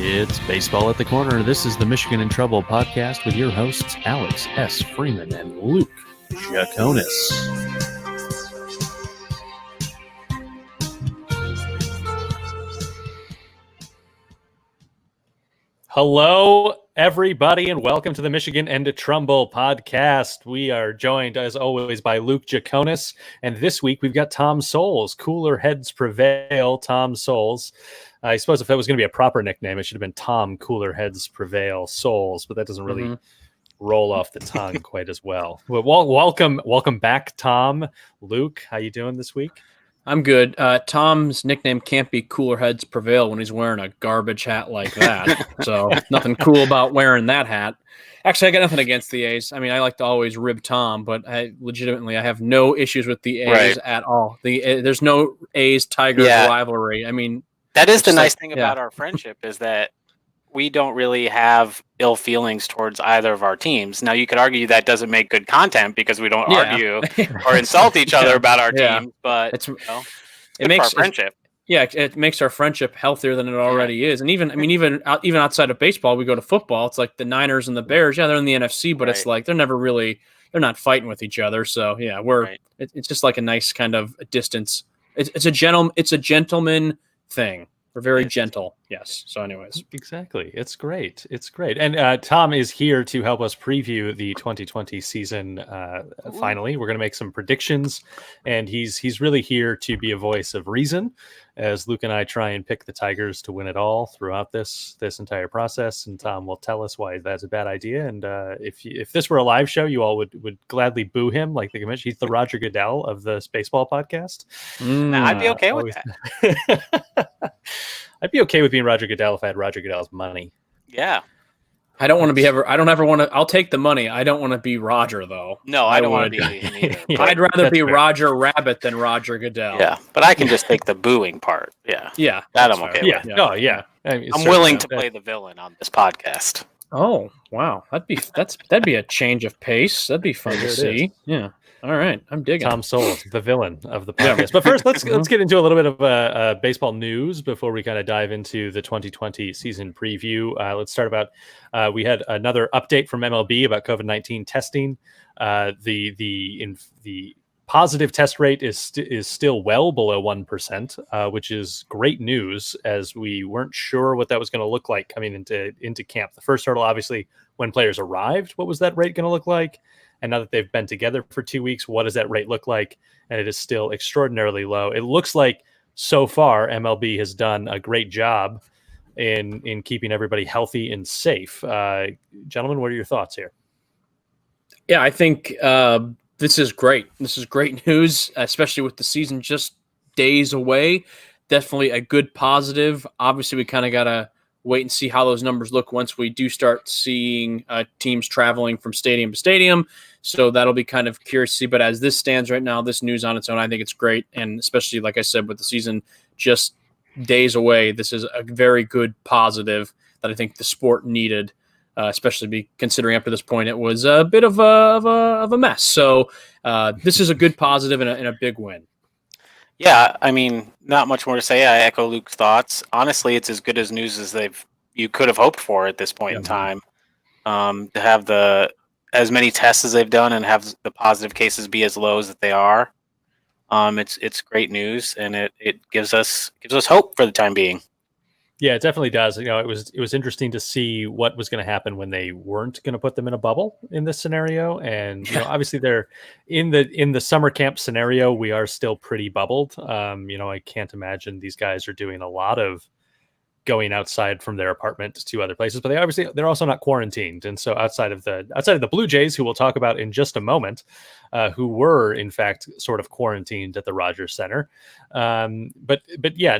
It's Baseball at the Corner. This is the Michigan in Trouble podcast with your hosts, Alex S. Freeman and Luke Jaconis. Hello, everybody, and welcome to the Michigan and Trumbull podcast. We are joined, as always, by Luke Jaconis, and this week we've got Tom Souls. Cooler heads prevail, Tom Souls. I suppose if that was going to be a proper nickname, it should have been Tom Cooler Heads Prevail Souls, but that doesn't really roll off the tongue quite as well. Well, welcome back, Tom. Luke, how you doing this week? I'm good. Tom's nickname can't be Cooler Heads Prevail when he's wearing a garbage hat like that. So nothing cool about wearing that hat. Actually, I got nothing against the A's. I mean, I like to always rib Tom, but I have no issues with the A's at all. There's no A's-Tigers rivalry. I mean, that is the nice thing about our friendship is that we don't really have ill feelings towards either of our teams. Now, you could argue that doesn't make good content because we don't argue or insult each other about our teams, but it makes our friendship. It makes our friendship healthier than it already is. And even outside of baseball, we go to football. It's like the Niners and the Bears. Yeah, they're in the NFC, but it's like they're not fighting with each other. So it's just like a nice kind of a distance. It's a gentleman thing. We're very gentle. Yes. So anyways. Exactly. It's great. And Tom is here to help us preview the 2020 season. Finally, we're going to make some predictions, and he's really here to be a voice of reason as Luke and I try and pick the Tigers to win it all throughout this entire process. And Tom will tell us why that's a bad idea. And if this were a live show, you all would gladly boo him like the convention. He's the Roger Goodell of the Baseball podcast. I'd be okay with that. I'd be okay with being Roger Goodell if I had Roger Goodell's money. Yeah. I don't ever want to. I'll take the money. I don't want to be Roger, though. No, I don't want to be him either. I'd rather be fair. Roger Rabbit than Roger Goodell. Yeah, but I can just take the booing part. Yeah. Yeah. That I'm okay with. Yeah. Oh, yeah. I'm willing to play the villain on this podcast. Oh, wow. That'd be a change of pace. That'd be fun to see. Yeah. All right, I'm digging. Tom Souls, the villain of the podcast. But first, let's get into a little bit of baseball news before we kind of dive into the 2020 season preview. Let's start about we had another update from MLB about COVID-19 testing. The positive test rate is still well below 1%, which is great news, as we weren't sure what that was going to look like coming into camp. The first hurdle, obviously, when players arrived, what was that rate going to look like? And now that they've been together for 2 weeks, what does that rate look like? And it is still extraordinarily low. It looks like so far MLB has done a great job in keeping everybody healthy and safe. Gentlemen, what are your thoughts here? Yeah, I think this is great. This is great news, especially with the season just days away. Definitely a good positive. Obviously, we kind of got to wait and see how those numbers look once we do start seeing teams traveling from stadium to stadium. So that'll be kind of curious to see. But as this stands right now, this news on its own, I think it's great. And especially, like I said, with the season just days away, this is a very good positive that I think the sport needed, especially considering up to this point it was a bit of a mess. So this is a good positive and a big win. Yeah, I mean, not much more to say. I echo Luke's thoughts. Honestly, it's as good as news as you could have hoped for at this point in time. To have as many tests as they've done and have the positive cases be as low as they are, it's great news, and it gives us hope for the time being. Yeah, it definitely does. You know, it was interesting to see what was going to happen when they weren't going to put them in a bubble in this scenario. And obviously they're in the summer camp scenario. We are still pretty bubbled. I can't imagine these guys are doing a lot of going outside from their apartment to other places, but they're also not quarantined. And so outside of the Blue Jays, who we'll talk about in just a moment, who were in fact sort of quarantined at the Rogers Center. But yeah,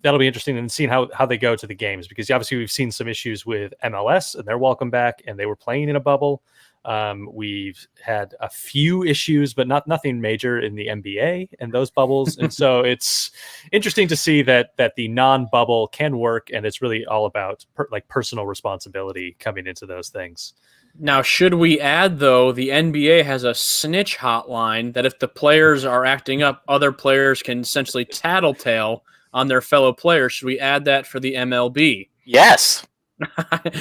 that'll be interesting in seeing how they go to the games, because obviously we've seen some issues with MLS and they're welcome back, and they were playing in a bubble. We've had a few issues, but nothing major in the NBA and those bubbles. And so it's interesting to see that the non-bubble can work, and it's really all about personal responsibility coming into those things. Now, should we add, though, the NBA has a snitch hotline that if the players are acting up, other players can essentially tattletale on their fellow players. Should we add that for the MLB? Yes.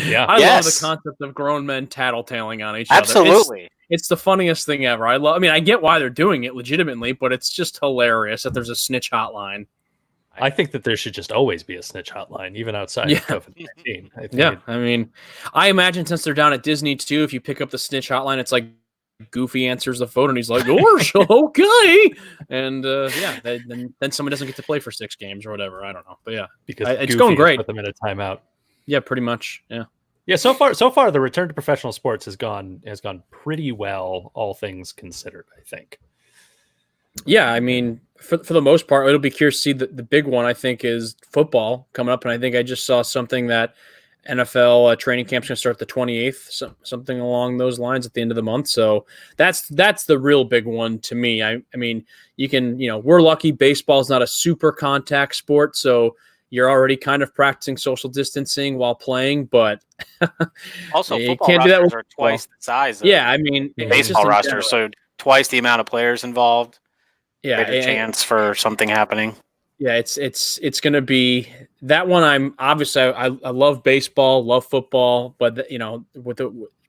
Yeah. I love Yes. the concept of grown men tattletaling on each Absolutely. other. It's the funniest thing ever. I mean, I get why they're doing it legitimately, but it's just hilarious that there's a snitch hotline. I think that there should just always be a snitch hotline, even outside of COVID-19. I mean, I imagine since they're down at Disney too, if you pick up the snitch hotline, it's like Goofy answers the phone and he's like, "Gosh, okay," and then someone doesn't get to play for 6 games or whatever. I don't know, but yeah, because it's Goofy going has great. put them in a timeout. Yeah, pretty much. Yeah. Yeah, so far, the return to professional sports has gone pretty well, all things considered, I think. Yeah, I mean, for the most part, it'll be curious to see the big one. I think is football coming up, and I think I just saw something that NFL training camp's going to start the 28th, something along those lines at the end of the month. So that's the real big one to me. I mean, you can, we're lucky. Baseball is not a super contact sport, so you're already kind of practicing social distancing while playing, but also you football can't do that rosters with are twice the size of I mean, it's just baseball in rosters, so twice the amount of players involved. Yeah, Greater chance for something happening. Yeah, it's going to be that one. I'm obviously I love baseball, love football, but with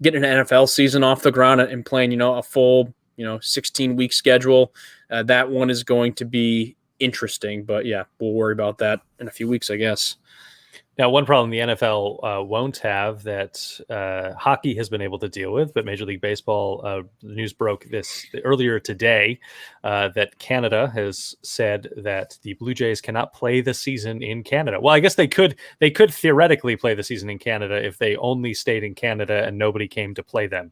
getting an NFL season off the ground and playing a full 16-week schedule, that one is going to be interesting. But yeah, we'll worry about that in a few weeks, I guess. Now, one problem the NFL won't have that hockey has been able to deal with, but Major League Baseball, the news broke earlier today that Canada has said that the Blue Jays cannot play the season in Canada. Well, I guess they could theoretically play the season in Canada if they only stayed in Canada and nobody came to play them.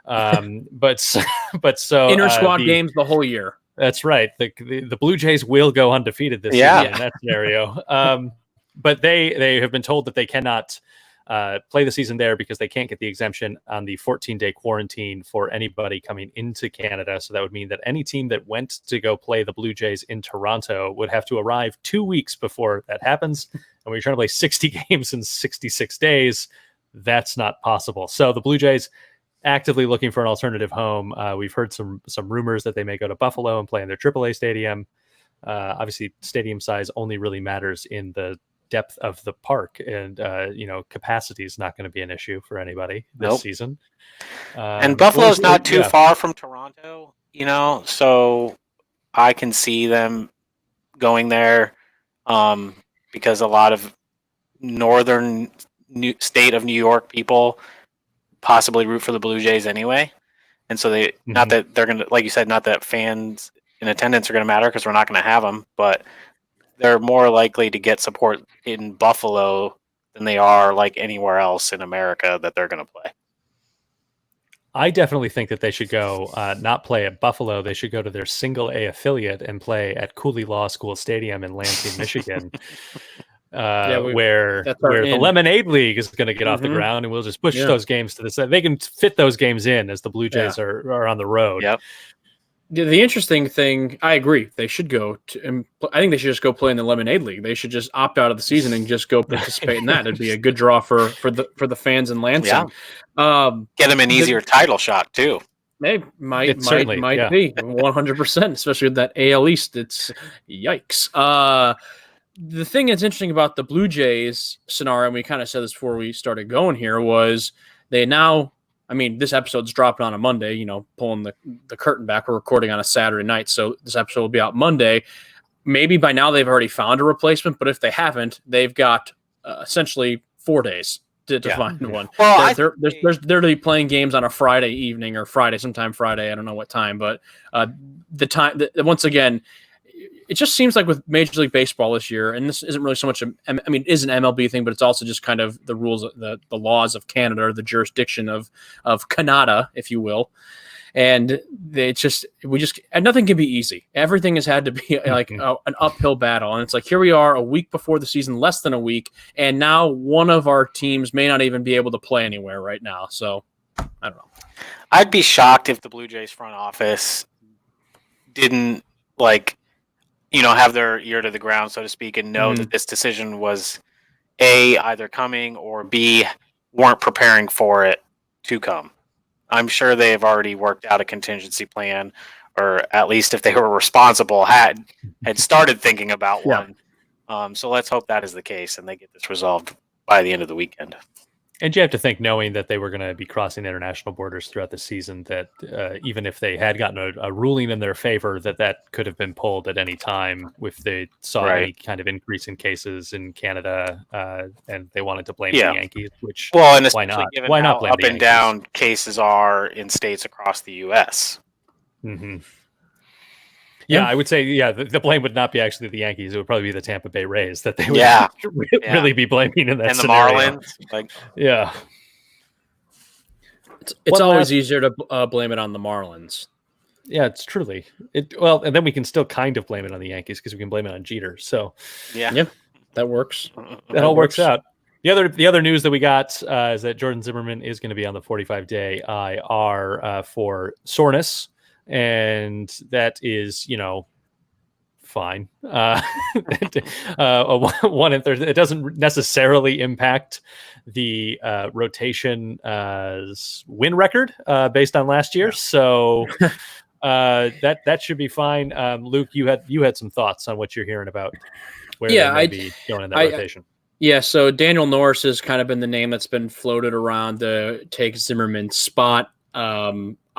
But so inter squad games the whole year. That's right. The Blue Jays will go undefeated this season in that scenario. But they have been told that they cannot play the season there because they can't get the exemption on the 14-day quarantine for anybody coming into Canada. So that would mean that any team that went to go play the Blue Jays in Toronto would have to arrive 2 weeks before that happens. And when you're trying to play 60 games in 66 days, that's not possible. So the Blue Jays actively looking for an alternative home. We've heard some rumors that they may go to Buffalo and play in their AAA stadium. Obviously, stadium size only really matters in the depth of the park, and capacity is not going to be an issue for anybody this season. And Buffalo's not too far from Toronto, so I can see them going there because a lot of northern state of New York people possibly root for the Blue Jays anyway, and so they not that they're going to, like you said, not that fans in attendance are going to matter because we're not going to have them, but they're more likely to get support in Buffalo than they are like anywhere else in America that they're going to play. I definitely think that they should go not play at Buffalo. They should go to their single A affiliate and play at Cooley Law School Stadium in Lansing, Michigan, where the Lemonade League is going to get off the ground, and we'll just push those games to the side. They can fit those games in as the Blue Jays are on the road. Yep. The interesting thing, I agree, they should go to. I think they should just go play in the Lemonade League. They should just opt out of the season and just go participate in that. It'd be a good draw for the fans in Lansing. Yeah. Get them an easier title shot too. They might be 100%, especially with that AL East. It's yikes. The thing that's interesting about the Blue Jays scenario, and we kind of said this before we started going here, was they now. I mean, this episode's dropping on a Monday, pulling the curtain back. We're recording on a Saturday night, so this episode will be out Monday. Maybe by now they've already found a replacement, but if they haven't, they've got essentially 4 days to find one. Well, they're to be playing games on a Friday evening or sometime Friday. I don't know what time, but once again, it just seems like with Major League Baseball this year, and this isn't really so much, it is an MLB thing, but it's also just kind of the rules, the laws of Canada, or the jurisdiction of Canada, if you will. And nothing can be easy. Everything has had to be like an uphill battle. And it's like, here we are a week before the season, less than a week. And now one of our teams may not even be able to play anywhere right now. So I don't know. I'd be shocked if the Blue Jays front office didn't have their ear to the ground, so to speak, and know that this decision was A, either coming, or B, weren't preparing for it to come. I'm sure they've already worked out a contingency plan, or at least if they were responsible, had started thinking about one. So let's hope that is the case and they get this resolved by the end of the weekend. And you have to think, knowing that they were going to be crossing international borders throughout the season, that even if they had gotten a ruling in their favor, that could have been pulled at any time if they saw any kind of increase in cases in Canada, and they wanted to blame the Yankees. Which, and why especially not? Given why how not blame up the and Yankees? down cases are in states across the U.S. Mm-hmm. Yeah, I would say, the blame would not be actually the Yankees. It would probably be the Tampa Bay Rays that they would really be blaming in that and scenario. And the Marlins. Yeah. It's always easier to blame it on the Marlins. Yeah, it's truly. And then we can still kind of blame it on the Yankees because we can blame it on Jeter. So yeah, that works. That all works out. The other news that we got is that Jordan Zimmermann is going to be on the 45-day IR for soreness. And that is, fine. 1 in 30. It doesn't necessarily impact the rotation win record based on last year. So that should be fine. Luke, you had some thoughts on what you're hearing about where they may be going in that rotation. Yeah, so Daniel Norris has kind of been the name that's been floated around to take Zimmerman's spot.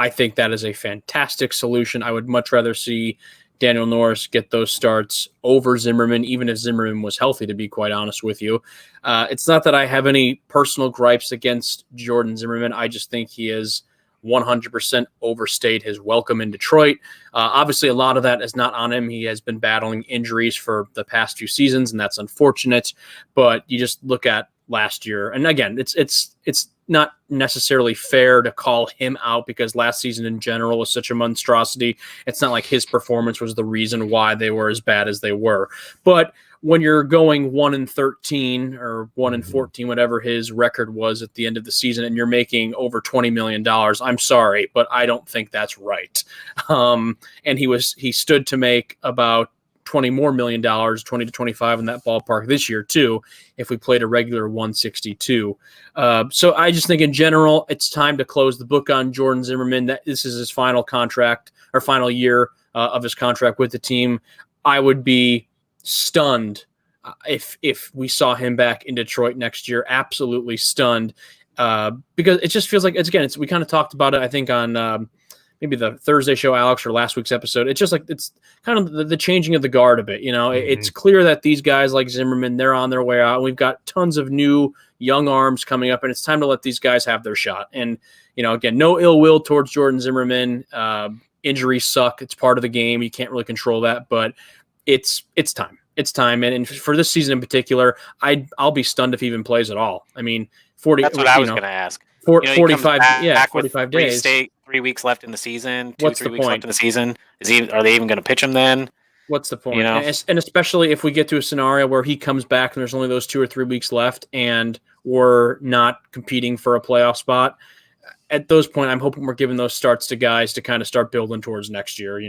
I think that is a fantastic solution. I would much rather see Daniel Norris get those starts over Zimmermann, even if Zimmermann was healthy, to be quite honest with you. It's not that I have any personal gripes against Jordan Zimmermann. I just think he is 100% overstayed his welcome in Detroit. Obviously, a lot of that is not on him. He has been battling injuries for the past few seasons, and that's unfortunate. But you just look at last year, and again, it's not necessarily fair to call him out because last season in general was such a monstrosity. It's not like his performance was the reason why they were as bad as they were. But when you're going 1-13 or 1-14, whatever his record was at the end of the season, and you're making over $20 million, I'm sorry, but I don't think that's right. And he stood to make about $20 more million, 20 to 25 in that ballpark this year too, if we played a regular 162. So I just think in general, it's time to close the book on Jordan Zimmermann. That this is his final contract or final year of his contract with the team. I would be stunned if we saw him back in Detroit next year. Absolutely stunned because it just feels like we kind of talked about it, I think, on maybe the Thursday show, Alex, or last week's episode. It's just like it's kind of the changing of the guard a bit. It's clear that these guys like Zimmermann, they're on their way out. And we've got tons of new young arms coming up, and it's time to let these guys have their shot. And again, no ill will towards Jordan Zimmermann. Injuries suck. It's part of the game. You can't really control that, but it's time. It's time. And for this season in particular, I'll be stunned if he even plays at all. I mean, 40. That's what I was going to ask. 45. 45 days. 3 weeks left in the season. What's 3 the weeks point? left in the season. Are they even going to pitch him then? What's the point? And especially if we get to a scenario where he comes back and there's only those 2 or 3 weeks left, and we're not competing for a playoff spot. At those point, I'm hoping we're giving those starts to guys to kind of start building towards next year.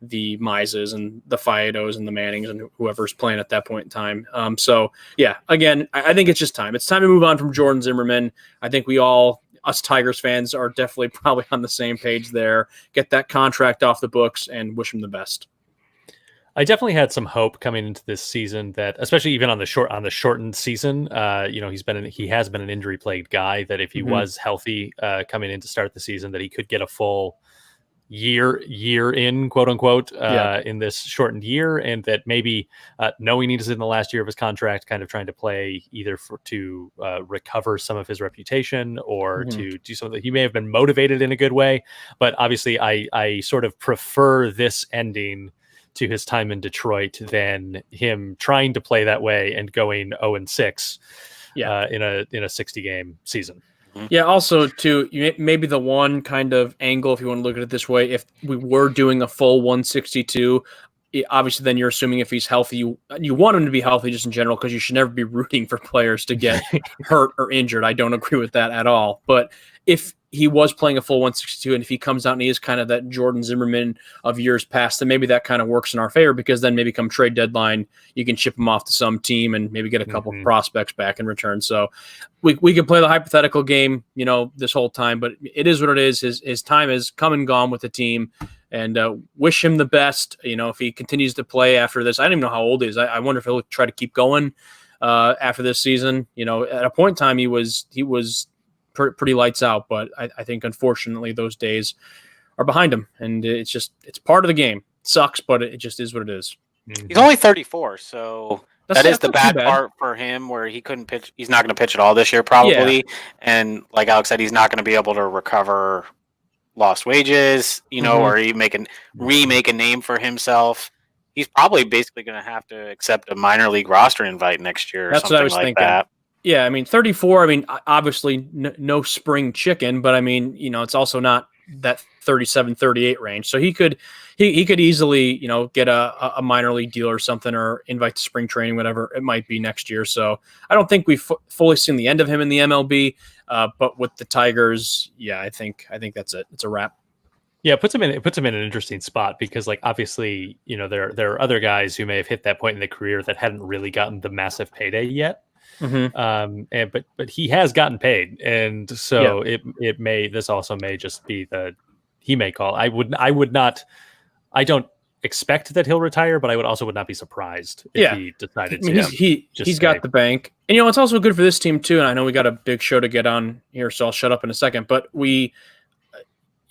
The Mizes and the Faedos and the Mannings and whoever's playing at that point in time. So yeah, again, I think it's just time. It's time to move on from Jordan Zimmermann. I think us Tigers fans are definitely probably on the same page there. Get that contract off the books and wish him the best. I definitely had some hope coming into this season that, especially even on the shortened season, he has been an injury plagued guy, that if he was healthy coming in to start the season, that he could get a full year in, quote unquote, in this shortened year, and that maybe knowing he's in the last year of his contract, kind of trying to play either to recover some of his reputation or to do something that he may have been motivated in a good way. But obviously I sort of prefer this ending to his time in Detroit than him trying to play that way and going 0-6 in a 60 game season. Yeah, also, too, maybe the one kind of angle, if you want to look at it this way, if we were doing a full 162, obviously then you're assuming if he's healthy, you want him to be healthy just in general, because you should never be rooting for players to get hurt or injured. I don't agree with that at all. But if he was playing a full 162, and if he comes out and he is kind of that Jordan Zimmermann of years past, then maybe that kind of works in our favor, because then maybe come trade deadline, you can ship him off to some team and maybe get a couple of prospects back in return. So we can play the hypothetical game, this whole time, but it is what it is. His time has come and gone with the team, and wish him the best. If he continues to play after this, I don't even know how old he is. I wonder if he'll try to keep going. after this season. At a point in time, he was pretty lights out, but I think unfortunately those days are behind him, and it's part of the game. It sucks, but it just is what it is. He's only 34, so that is the bad part for him, where he couldn't pitch. He's not going to pitch at all this year, probably. Yeah. And like Alex said, he's not going to be able to recover lost wages, or he remake a name for himself. He's probably basically going to have to accept a minor league roster invite next year. That's what I was thinking. That. Yeah, I mean, 34. I mean, obviously no spring chicken, but I mean, it's also not that 37, 38 range. So he could easily, get a minor league deal or something, or invite to spring training, whatever it might be next year. So I don't think we've fully seen the end of him in the MLB. But with the Tigers, yeah, I think that's it. It's a wrap. Yeah, it puts him in an interesting spot because, like, obviously, there are other guys who may have hit that point in their career that hadn't really gotten the massive payday yet. But he has gotten paid, and so this also may just be he may call. I don't expect that he'll retire, but I would not be surprised if he decided to. He's got the bank, and it's also good for this team too. And I know we got a big show to get on here, so I'll shut up in a second. But we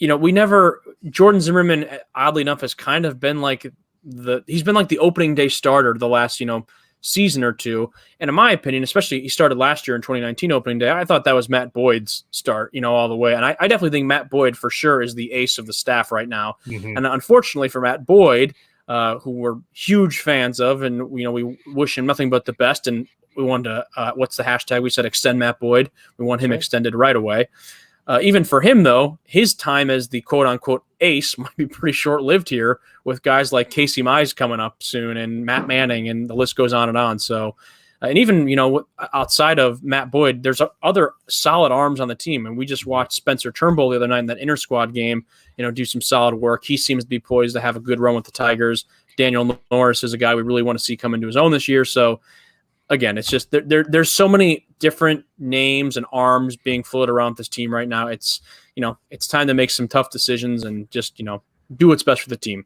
never Jordan Zimmerman, oddly enough, has kind of been like the opening day starter the last season or two. And in my opinion, especially he started last year in 2019 opening day, I thought that was Matt Boyd's start, all the way. And I definitely think Matt Boyd for sure is the ace of the staff right now. And unfortunately for Matt Boyd, who we're huge fans of, and we wish him nothing but the best. And we wanted to, what's the hashtag? We said extend Matt Boyd. We want him extended right away. Even for him, though, his time as the quote-unquote ace might be pretty short-lived here, with guys like Casey Mize coming up soon and Matt Manning, and the list goes on and on. So, and even, outside of Matt Boyd, there's other solid arms on the team. And we just watched Spencer Turnbull the other night in that inter-squad game, do some solid work. He seems to be poised to have a good run with the Tigers. Daniel Norris is a guy we really want to see come into his own this year. So, again, it's just there's so many different names and arms being floated around this team right now. It's it's time to make some tough decisions and just do what's best for the team.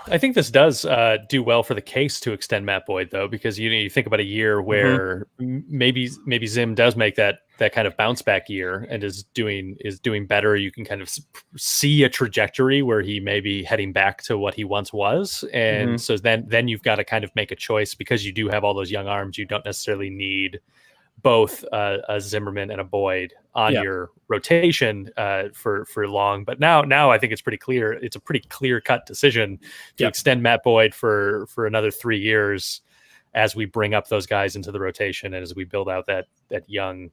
I think this does do well for the case to extend Matt Boyd, though, because you think about a year where maybe Zim does make that kind of bounce back year and is doing better. You can kind of see a trajectory where he may be heading back to what he once was, and so then you've got to kind of make a choice, because you do have all those young arms. You don't necessarily need both a Zimmerman and a Boyd on your rotation for long. But now I think it's pretty clear. It's a pretty clear-cut decision to extend Matt Boyd for another 3 years as we bring up those guys into the rotation and as we build out that young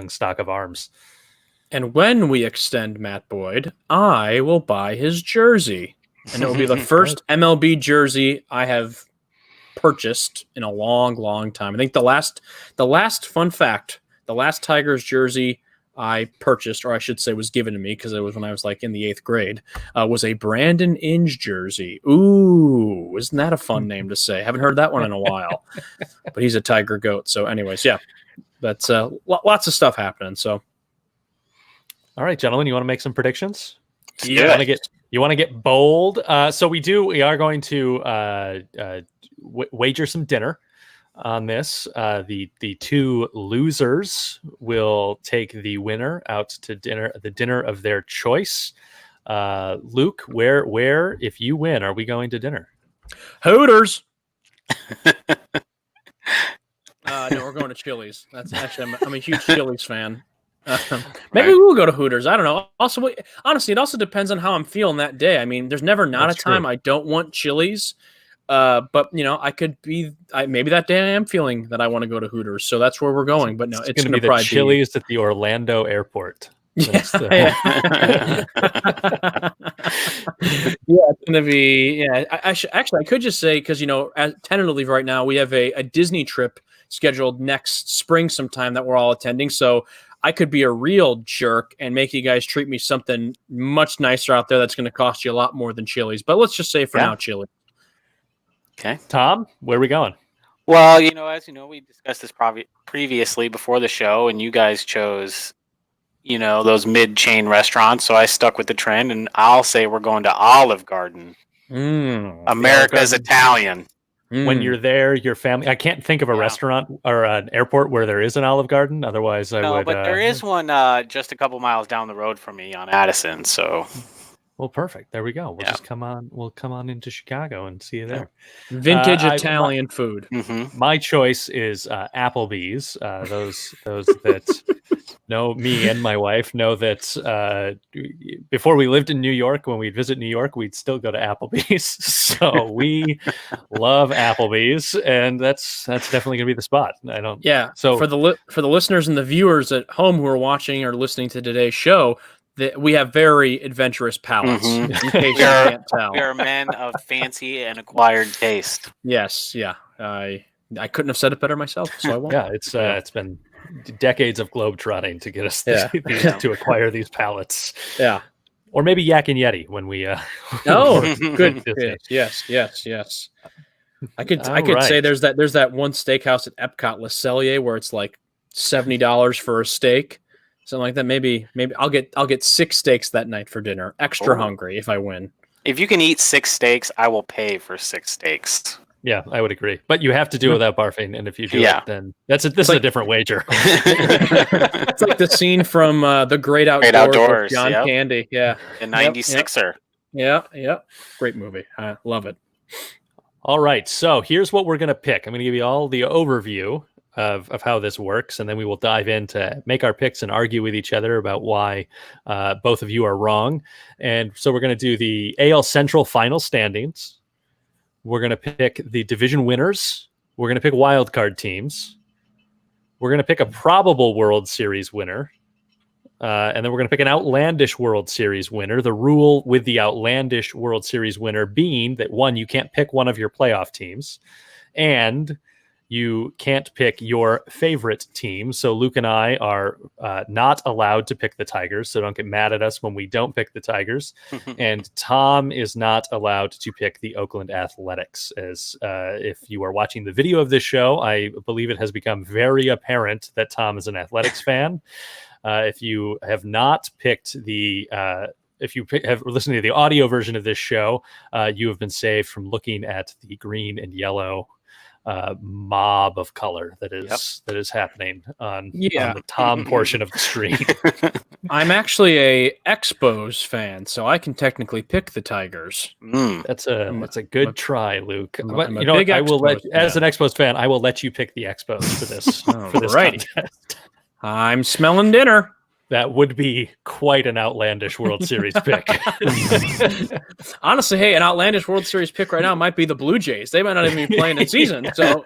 stock of arms. And when we extend Matt Boyd, I will buy his jersey. And it will be the first MLB jersey I have purchased in a long, long time. I think the last fun fact, the last Tigers jersey I purchased, or I should say was given to me, because it was when I was like in the 8th grade, was a Brandon Inge jersey. Ooh, isn't that a fun name to say? Haven't heard that one in a while. But he's a Tiger goat. So anyways, yeah, that's lots of stuff happening. So, all right, gentlemen, you want to make some predictions? Yeah. You want to get bold? So we are going to wager some dinner on this. The two losers will take the winner out to dinner, the dinner of their choice. Luke, where if you win, are we going to dinner? Hooters. No, we're going to Chili's. That's actually, I'm a huge Chili's fan. Maybe we'll go to Hooters. I don't know. Also, honestly, it also depends on how I'm feeling that day. I mean, there's never not That's a time true. I don't want Chili's. But I could be. Maybe that day I am feeling that I want to go to Hooters, so that's where we're going. But no, it's going to be the Chili's at the Orlando airport. It's going to be. Yeah, I could just say, because tentatively right now we have a Disney trip scheduled next spring sometime that we're all attending. So I could be a real jerk and make you guys treat me something much nicer out there that's going to cost you a lot more than Chili's. But let's just say for now, Chili's. Okay. Tom, where are we going? Well, as you know, we discussed this previously before the show, and you guys chose, those mid-chain restaurants. So I stuck with the trend, and I'll say we're going to Olive Garden. America's Italian. When you're there, your family. I can't think of a restaurant or an airport where there is an Olive Garden. Otherwise, I would. But there is one just a couple miles down the road from me on Addison. So, well, perfect. There we go. We'll just come on. We'll come on into Chicago and see you there. Vintage Italian food. My choice is Applebee's. Those that know me and my wife know that before we lived in New York, when we'd visit New York, we'd still go to Applebee's. So we love Applebee's, and that's definitely gonna be the spot. I don't. Yeah. So for the listeners and the viewers at home who are watching or listening to today's show, that we have very adventurous palates. In case you can't tell, we are men of fancy and acquired taste. Yes. Yeah. I couldn't have said it better myself, so I won't. Yeah, it's been decades of globetrotting to get us to acquire these palettes. Yeah. Or maybe Yak and Yeti when we good. Yes. I could say there's that one steakhouse at Epcot Le Cellier where it's like $70 for a steak. Something like that. Maybe I'll get 6 steaks that night for dinner. Extra hungry if I win. If you can eat 6 steaks, I will pay for 6 steaks. Yeah, I would agree. But you have to do it without barfing, and if you do it, then this is a different wager. It's like the scene from The Great Outdoors with John Candy. Yeah. The 96er. Yeah. Great movie. I love it. All right. So here's what we're going to pick. I'm going to give you all the overview of how this works, and then we will dive in to make our picks and argue with each other about why both of you are wrong. And so we're going to do the AL Central final standings. We're going to pick the division winners. We're going to pick wild card teams. We're going to pick a probable World Series winner. And then we're going to pick an outlandish World Series winner. The rule with the outlandish World Series winner being that, one, you can't pick one of your playoff teams, and you can't pick your favorite team. So Luke and I are not allowed to pick the Tigers, so don't get mad at us when we don't pick the Tigers. And Tom is not allowed to pick the Oakland Athletics. As if you are watching the video of this show, I believe it has become very apparent that Tom is an Athletics fan. If you have not picked if you have listened to the audio version of this show, you have been saved from looking at the green and yellow mob of color that is happening on the Tom portion of the stream. I'm actually a Expos fan, so I can technically pick the Tigers. That's a good try, Luke. But you know, I will as an Expos fan, I will let you pick the Expos for this contest. I'm smelling dinner. That would be quite an outlandish World Series pick. Honestly, hey, an outlandish World Series pick right now might be the Blue Jays. They might not even be playing in season, so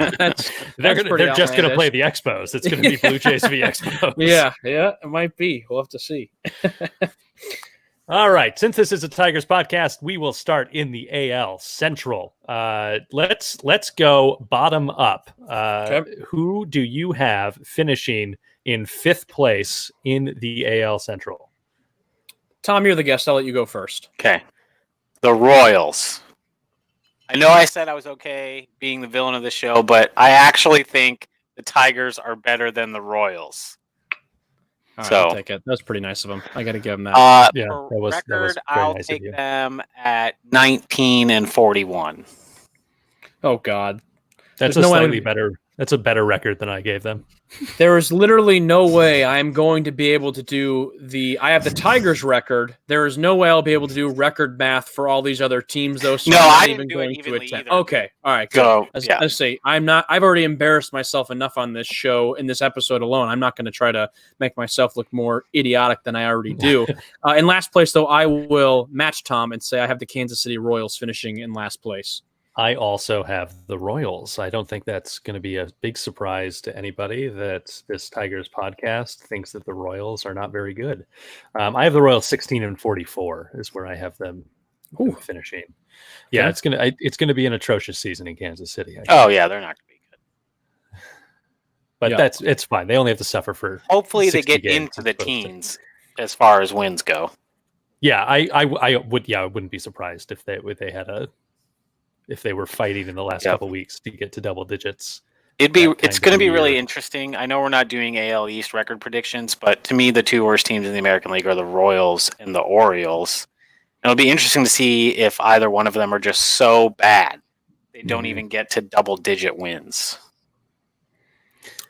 they're just going to play the Expos. It's going to be Blue Jays v Expos. Yeah, it might be. We'll have to see. All right, since this is a Tigers podcast, we will start in the AL Central. Let's go bottom up. Who do you have finishing in 5th place in the AL Central? Tom, you're the guest. I'll let you go first. Okay. The Royals. I know I said I was okay being the villain of the show, but I actually think the Tigers are better than the Royals. All right, I'll take it. That's pretty nice of them. I got to give them that. For record, I'll take them at 19-41. Oh, God. That's slightly better. That's a better record than I gave them. There is literally no way I'm going to be able to do I have the Tigers record. There is no way I'll be able to do record math for all these other teams, though. So I didn't do it evenly either. Okay. All right. Go. I say, I've already embarrassed myself enough on this show in this episode alone. I'm not going to try to make myself look more idiotic than I already do. In last place, though, I will match Tom and say I have the Kansas City Royals finishing in last place. I also have the Royals. I don't think that's going to be a big surprise to anybody that this Tigers podcast thinks that the Royals are not very good. I have the Royals 16-44 is where I have them finishing. Yeah, it's gonna be an atrocious season in Kansas City. They're not going to be good. But it's fine. They only have to suffer for. Hopefully, they get into the teens as far as wins go. Yeah, I wouldn't be surprised if they had if they were fighting in the last couple of weeks to get to double digits. It's going to be really interesting. I know we're not doing AL East record predictions, but to me, the 2 worst teams in the American League are the Royals and the Orioles. And it'll be interesting to see if either one of them are just so bad they don't even get to double-digit wins.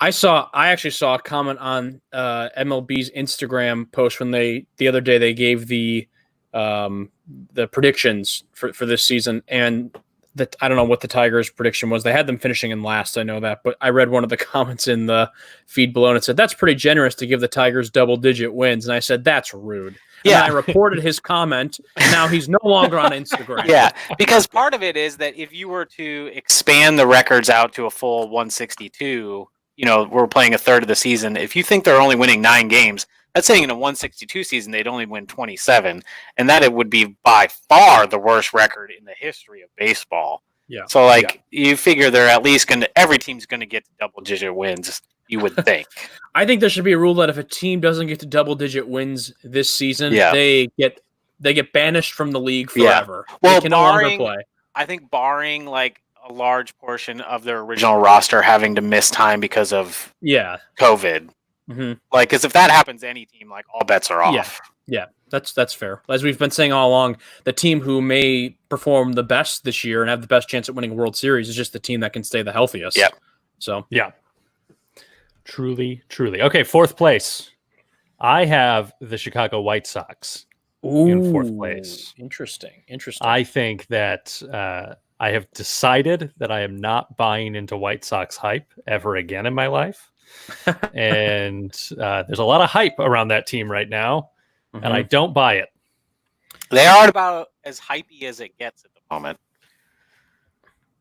I actually saw a comment on MLB's Instagram post when the other day they gave the predictions for this season, and that I don't know what the Tigers' prediction was. They had them finishing in last, I know that, but I read one of the comments in the feed below and it said that's pretty generous to give the Tigers double-digit wins, and I said that's rude. And I reported his comment, and now he's no longer on Instagram. Yeah, because part of it is that if you were to expand the records out to a full 162, we're playing a third of the season. If you think they're only winning 9 games, that's saying in a 162 season they'd only win 27, and that it would be by far the worst record in the history of baseball. Yeah. So you figure they're at least every team's going to get to double-digit wins. You would think. I think there should be a rule that if a team doesn't get to double-digit wins this season, they get banished from the league forever. Yeah. Well, they can no longer play. I think barring a large portion of their original roster having to miss time because of COVID. Mm-hmm. Because if that happens to any team, all bets are off. Yeah, that's fair. As we've been saying all along, the team who may perform the best this year and have the best chance at winning a World Series is just the team that can stay the healthiest. Yeah. So Truly. Okay, 4th place. I have the Chicago White Sox in 4th place. Interesting. I think that I have decided that I am not buying into White Sox hype ever again in my life. And there's a lot of hype around that team right now, and I don't buy it. They are about as hypey as it gets at the moment.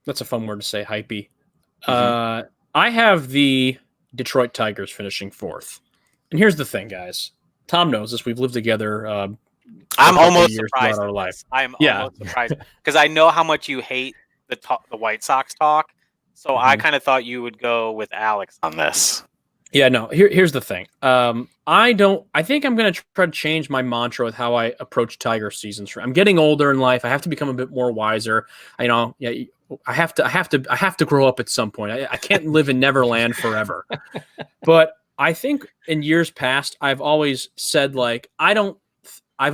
That's a fun word to say, hypey. I have the Detroit Tigers finishing 4th. And here's the thing, guys. Tom knows this. We've lived together I'm almost surprised. Our life. I'm almost surprised because I know how much you hate the White Sox talk. So I kind of thought you would go with Alex on this. Yeah, no. Here's the thing. I think I'm going to try to change my mantra with how I approach Tiger seasons. I'm getting older in life. I have to become a bit more wiser. I have to grow up at some point. I can't live in Neverland forever. But I think in years past, I've always said that I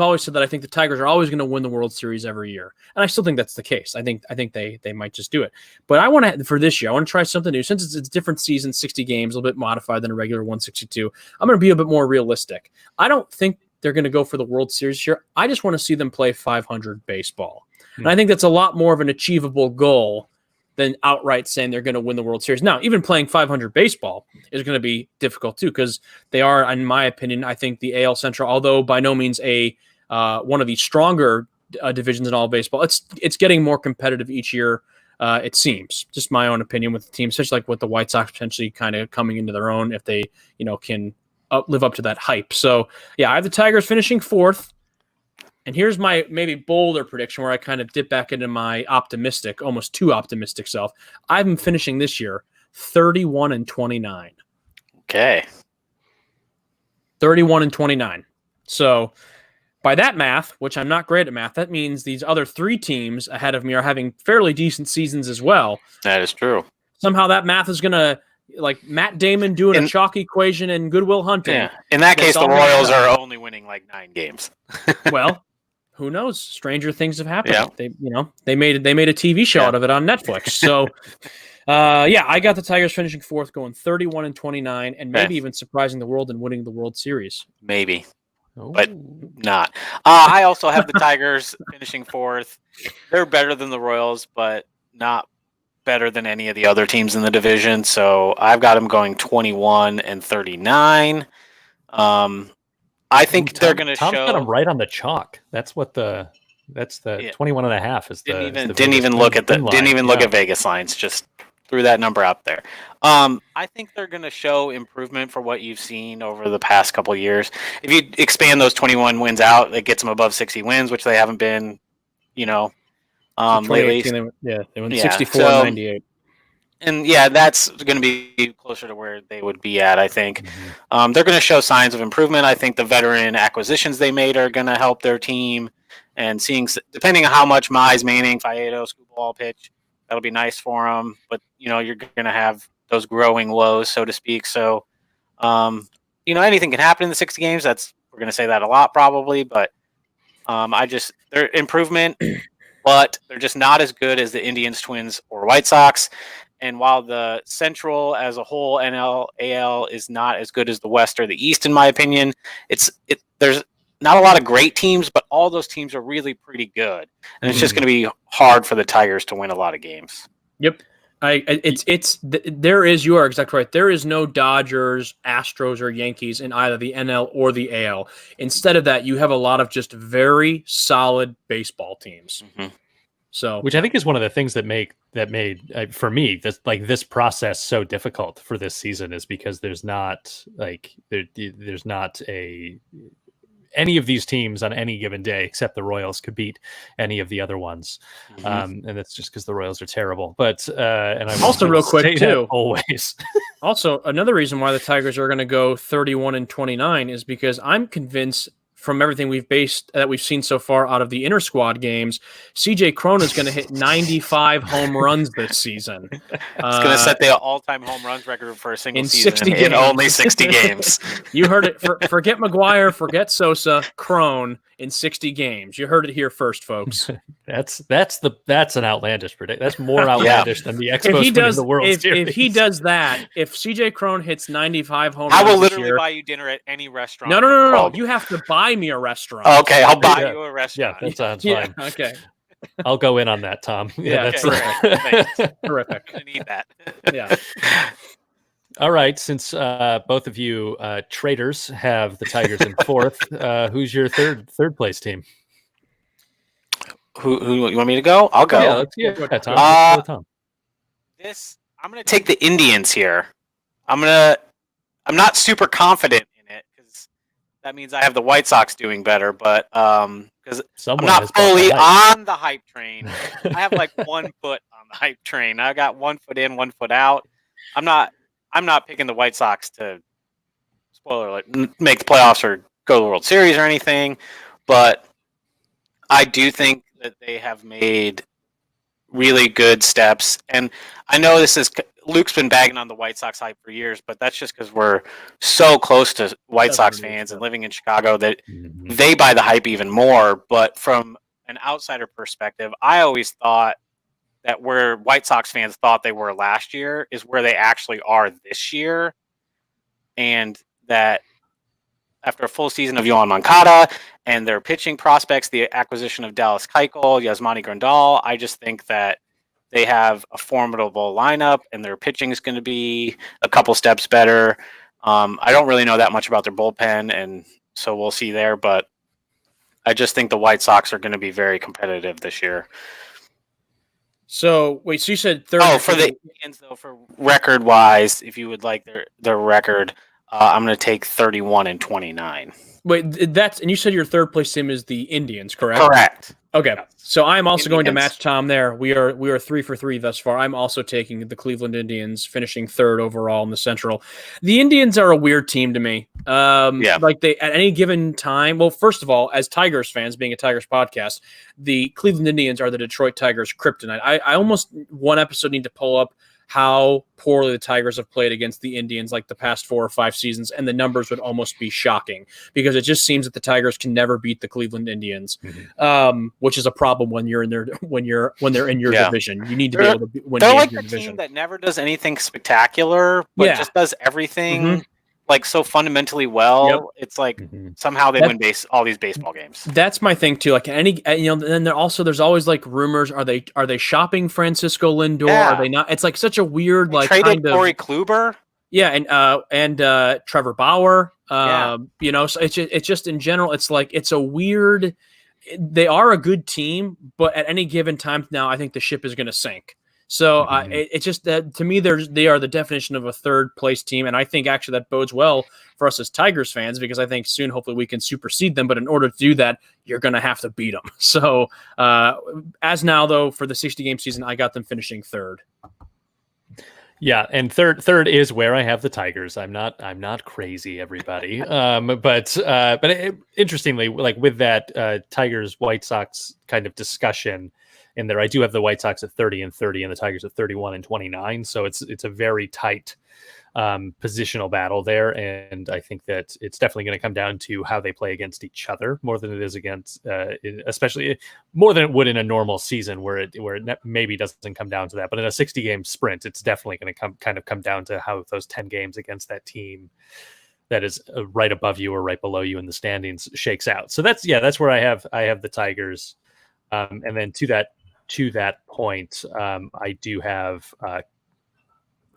think the Tigers are always going to win the World Series every year, and I still think that's the case. I think they might just do it. But I want to for this year. I want to try something new since it's a different season, 60 games, a little bit modified than a regular 162. I'm going to be a bit more realistic. I don't think they're going to go for the World Series here. I just want to see them play 500 baseball. And I think that's a lot more of an achievable goal than outright saying they're going to win the World Series. Now, even playing 500 baseball is going to be difficult too, because they are, in my opinion, I think the AL Central, although by no means one of the stronger divisions in all of baseball, it's getting more competitive each year. It seems, just my own opinion with the team, especially with the White Sox potentially kind of coming into their own if they, can live up to that hype. So yeah, I have the Tigers finishing 4th. And here's my maybe bolder prediction where I kind of dip back into my optimistic, almost too optimistic self. I'm finishing this year 31-29. Okay. 31-29. So by that math, which I'm not great at math, that means these other 3 teams ahead of me are having fairly decent seasons as well. That is true. Somehow that math is going to, like Matt Damon doing a chalk equation in Good Will Hunting. Yeah. In that case, the Royals are only winning 9 games. Well, who knows? Stranger things have happened. Yeah. They made a TV show out of it on Netflix. So, I got the Tigers finishing 4th, going 31-29, and maybe even surprising the world and winning the World Series. Maybe, but not. I also have the Tigers finishing 4th. They're better than the Royals, but not better than any of the other teams in the division. So I've got them going 21-39. I think they're going to show. Tom's got them right on the chalk. That's the 21.5 is didn't even look at Vegas lines. Just threw that number out there. I think they're going to show improvement for what you've seen over the past couple of years. If you expand those 21 wins out, it gets them above 60 wins, which they haven't been, lately. They went 64-98. And that's going to be closer to where they would be at, I think. Mm-hmm. They're going to show signs of improvement. I think the veteran acquisitions they made are going to help their team. And depending on how much Mize, Manning, Faedo, Scooball pitch, that'll be nice for them. But, you're going to have those growing lows, so to speak. So, anything can happen in the 60 games. We're going to say that a lot probably. But their improvement but they're just not as good as the Indians, Twins, or White Sox. And while the Central as a whole, NL, AL, is not as good as the West or the East, in my opinion, there's not a lot of great teams, but all those teams are really pretty good. And it's just going to be hard for the Tigers to win a lot of games. Yep. You are exactly right. There is no Dodgers, Astros, or Yankees in either the NL or the AL. Instead of that, you have a lot of just very solid baseball teams. Mm-hmm. So, which I think is one of the things that made for me this process so difficult for this season, is because there's not any of these teams on any given day, except the Royals, could beat any of the other ones. And that's just because the Royals are terrible. But and I'm also real quick too, always. Also, another reason why the Tigers are going to go 31-29 is because I'm convinced, from everything we've seen so far out of the inter squad games, CJ Cron is going to hit 95 home runs this season. It's going to set the all-time home runs record for a single season 60 in only 60 games. You heard it. Forget McGuire, forget Sosa, Cron in 60 games. You heard it here first, folks. That's an outlandish prediction. That's more outlandish than the Expos winning the World Series. If he does that, if CJ Cron hits 95 home runs, I will literally buy you dinner at any restaurant. No. You have to buy me a restaurant. Okay, I'll buy you a restaurant. Yeah, that sounds fine. Okay. I'll go in on that, Tom. That's terrific. I need that. Yeah. All right. Since both of you traders have the Tigers in fourth, who's your third place team? Who you want me to go? I'll go. Yeah, Tom. Tom. I'm going to take the Indians here. I'm not super confident in it because that means I have the White Sox doing better, but because I'm not fully on the hype train. I have like 1 foot on the hype train. I got 1 foot in, 1 foot out. I'm not picking the White Sox to, spoiler alert, make the playoffs or go to the World Series or anything, but I do think that they have made really good steps. And I know Luke's been bagging on the White Sox hype for years, but that's just because we're so close to White Sox fans and living in Chicago that they buy the hype even more. But from an outsider perspective, I always thought that where White Sox fans thought they were last year is where they actually are this year. And that after a full season of Yohan Moncada and their pitching prospects, the acquisition of Dallas Keuchel, Yasmani Grandal, I just think that they have a formidable lineup and their pitching is going to be a couple steps better. I don't really know that much about their bullpen, and so we'll see there, but I just think the White Sox are going to be very competitive this year. So wait, so you said third? Oh, for the Indians, though, for record-wise, if you would like their record, I'm going to take 31-29. Wait, and you said your third place team is the Indians, correct? Correct. Okay, so I'm also going to Indians. match Tom there. We are 3 for 3 thus far. I'm also taking the Cleveland Indians, finishing third overall in the Central. The Indians are a weird team to me. Like they at any given time. Well, first of all, as Tigers fans, being a Tigers podcast, the Cleveland Indians are the Detroit Tigers' kryptonite. I almost one episode need to pull up how poorly the Tigers have played against the Indians like the past 4 or 5 seasons, and the numbers would almost be shocking because it just seems that the Tigers can never beat the Cleveland Indians, which is a problem when you're in their when they're in your division. You need to be able to win. They're like your the division. team that never does anything spectacular, but just does everything like so fundamentally well. Yep. It's like somehow they win all these baseball games. That's my thing too. Like then there's always like rumors. Are they shopping Francisco Lindor? Yeah. Are they not? It's like such a weird They like traded kind of Corey Kluber. Yeah, and Trevor Bauer. So it's just in general, it's like it's a weird. They are a good team, but at any given time now, I think the ship is going to sink. So it's just that to me, they are the definition of a third place team, and I think actually that bodes well for us as Tigers fans because I think soon, hopefully, we can supersede them. But in order to do that, you're going to have to beat them. So as now, though, for the 60-game season, I got them finishing third. Yeah, and third is where I have the Tigers. I'm not crazy, everybody. But interestingly, like with that Tigers White Sox kind of discussion, in there. I do have the White Sox at 30 and 30, and the Tigers at 31 and 29. So it's a very tight positional battle there, and I think that it's definitely going to come down to how they play against each other more than it is against, especially more than it would in a normal season where it maybe doesn't come down to that. But in a 60-game sprint, it's definitely going to come down to how those 10 games against that team that is right above you or right below you in the standings shakes out. So that's where I have the Tigers, and then to that point, I do have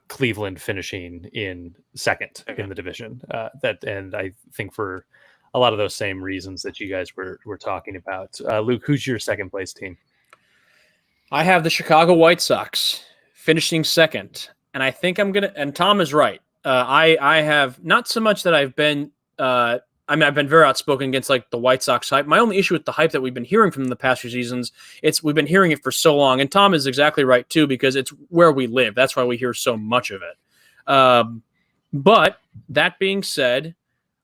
Cleveland finishing in second in the division. And I think for a lot of those same reasons that you guys were talking about. Luke, who's your second place team? I have the Chicago White Sox finishing second, and I think I'm gonna. And Tom is right. I have not so much that I've been. I've been very outspoken against like the White Sox hype. My only issue with the hype that we've been hearing from the past few seasons, we've been hearing it for so long. And Tom is exactly right too, because it's where we live. That's why we hear so much of it. But that being said,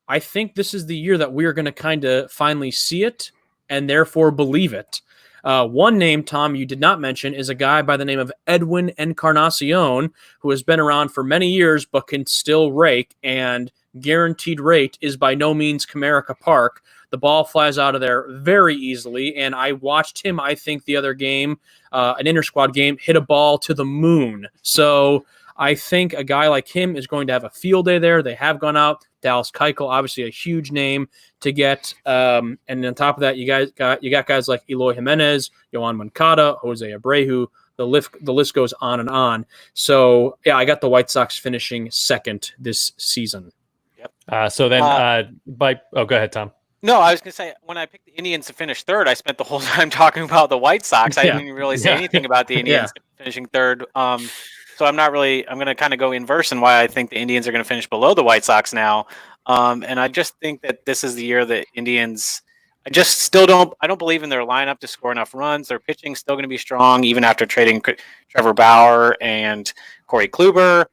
I think this is the year that we are going to kind of finally see it and therefore believe it. One name, Tom, you did not mention is a guy by the name of Edwin Encarnacion, who has been around for many years but can still rake, and guaranteed rate is by no means Comerica Park. The ball flies out of there very easily, and I watched him, I think, the other game, an inter-squad game, hit a ball to the moon. So I think a guy like him is going to have a field day there. They have gone out. Dallas Keuchel, obviously a huge name to get. And on top of that, you got guys like Eloy Jimenez, Yohan Moncada, Jose Abreu. The list goes on and on. So, yeah, I got the White Sox finishing second this season. Yep. So then go ahead, Tom. No, I was going to say, when I picked the Indians to finish third, I spent the whole time talking about the White Sox. I didn't even really say anything about the Indians finishing third. So I'm going to kind of go inverse in why I think the Indians are going to finish below the White Sox now. And I just think that this is the year that Indians, I don't believe in their lineup to score enough runs. Their pitching is still going to be strong, even after trading Trevor Bauer and Corey Kluber.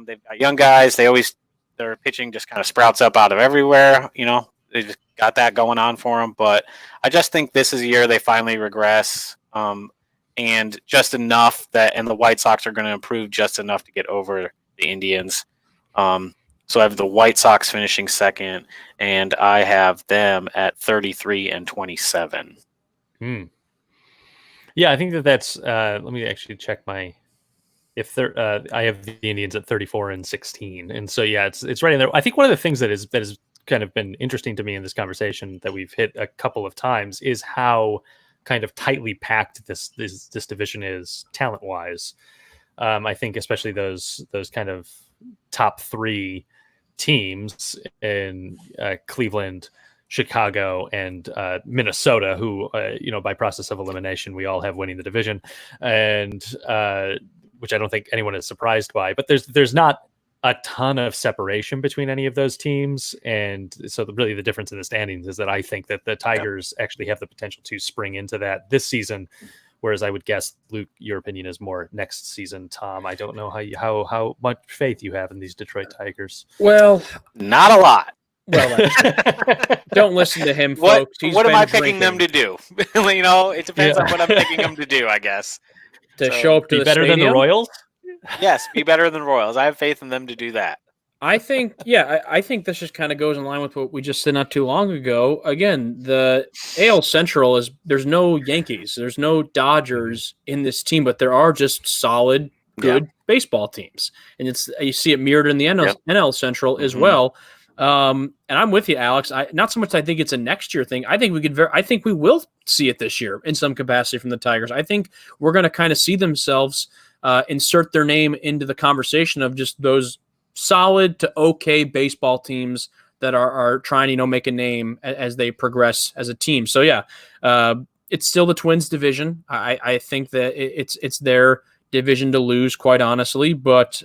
They've got young guys. Their pitching just kind of sprouts up out of everywhere. They just got that going on for them. But I just think this is a year they finally regress. And just enough and the White Sox are going to improve just enough to get over the Indians. So I have the White Sox finishing second, and I have them at 33 and 27. Yeah, I think that's. Let me actually check I have the Indians at 34 and 16, and so yeah, it's right in there. I think one of the things that has kind of been interesting to me in this conversation that we've hit a couple of times is how kind of tightly packed this division is talent wise. I think especially those kind of top three teams in Cleveland, Chicago, and Minnesota, who by process of elimination we all have winning the division, and which I don't think anyone is surprised by. But there's not a ton of separation between any of those teams, and so really the difference in the standings is that I think that the Tigers actually have the potential to spring into that this season, whereas I would guess, Luke, your opinion is more next season. Tom, I don't know how much faith you have in these Detroit Tigers. Well, not a lot. Well, don't listen to him, folks. What am I picking them to do? It depends on what I'm picking them to do, I guess. To show up to be the better stadium? than the Royals. Yes, be better than Royals. I have faith in them to do that. I think this just kind of goes in line with what we just said not too long ago. Again, the AL Central there's no Yankees, there's no Dodgers in this team, but there are just solid, good baseball teams, and you see it mirrored in the NL Central as well. And I'm with you, Alex. Not so much I think it's a next year thing. I think we will see it this year in some capacity from the Tigers. I think we're going to kind of see themselves insert their name into the conversation of just those solid to okay baseball teams that are trying to make a name as they progress as a team. So yeah, it's still the Twins division. I think that it's their division to lose, quite honestly, but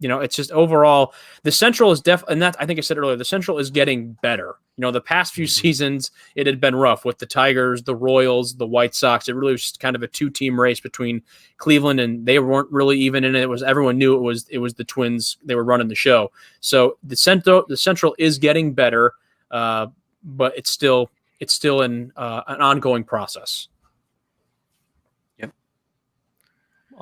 it's just overall the Central is and that I think I said earlier, the Central is getting better. The past few seasons it had been rough with the Tigers, the Royals, the White Sox. It really was just kind of a two-team race between Cleveland, and they weren't really even in it. Everyone knew it was the Twins. They were running the show. So the Central is getting better, but it's still an ongoing process.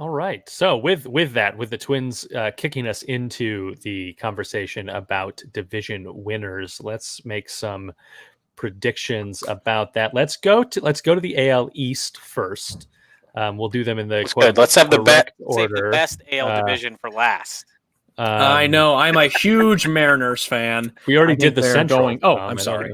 All right. So with the Twins kicking us into the conversation about division winners, let's make some predictions about that. Let's go to the AL East first. We'll do them in the That's good. Let's have correct save the order. best AL division for last. I know. I'm a huge Mariners fan. We already I did think the they're Central. going- oh, I'm sorry.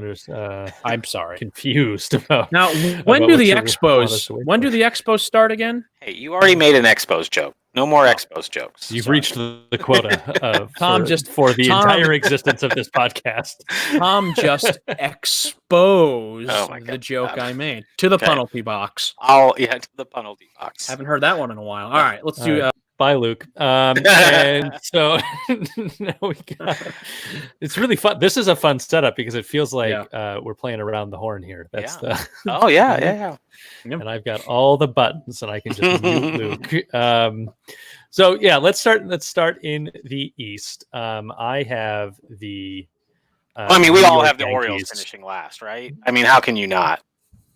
I'm sorry. Confused about Now, when about do what the you want us Expos? to wait When for. do the Expos start again? Hey, you already made an Expos joke. No more Expos jokes. You've Sorry. reached the quota Tom for the Tom- entire existence of this podcast. Tom just exposed Oh my the joke God. I made to the Okay. penalty box. To the penalty box. Haven't heard that one in a while. All right, let's do. Bye, Luke. And so now we got. It's really fun. This is a fun setup because it feels like we're playing around the horn here. That's the. Oh yeah. And I've got all the buttons, and I can just mute Luke. So yeah, let's start in the East. I have the. We New all York have the Yankees. Orioles finishing last, right? I mean, how can you not?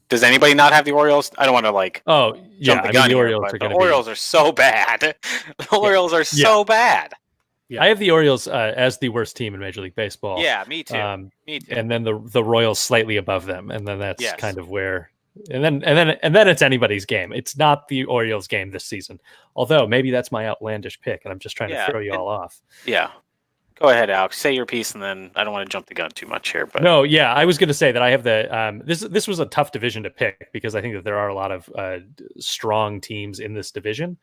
Does anybody not have the Orioles? I don't want to Oh yeah, jump the gun the here, Orioles but are the going to Orioles are so bad. The Orioles are so bad. I have the Orioles as the worst team in Major League Baseball. Yeah, me too. Me too. And then the Royals slightly above them, and then that's Yes. kind of where. And then it's anybody's game. It's not the Orioles game this season. Although maybe that's my outlandish pick, and I'm just trying to throw you all off. Yeah. Go ahead, Alex. Say your piece, and then I don't want to jump the gun too much here. But No, yeah, I was going to say that I have the this was a tough division to pick because I think that there are a lot of strong teams in this division.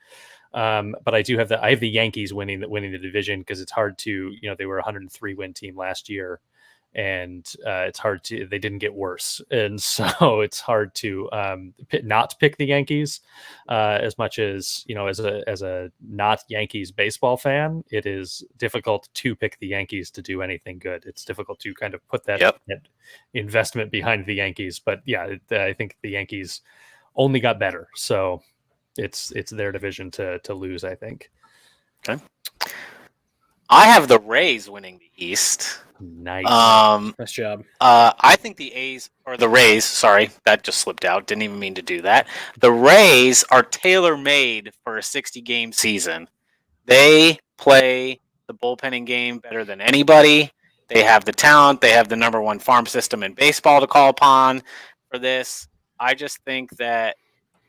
But I have the Yankees winning the division because it's hard to, they were a 103 win team last year, and it's hard to, they didn't get worse, and so it's hard to not pick the Yankees as much as as a not Yankees baseball fan, it is difficult to pick the Yankees to do anything good. It's difficult to kind of put that investment behind the Yankees, but yeah, I think the Yankees only got better, so it's their division to lose, I think. Okay. I have the Rays winning the East. Nice. Nice job. I think the Rays, sorry, that just slipped out. Didn't even mean to do that. The Rays are tailor-made for a 60-game season. They play the bullpenning game better than anybody. They have the talent. They have the number one farm system in baseball to call upon for this. I just think that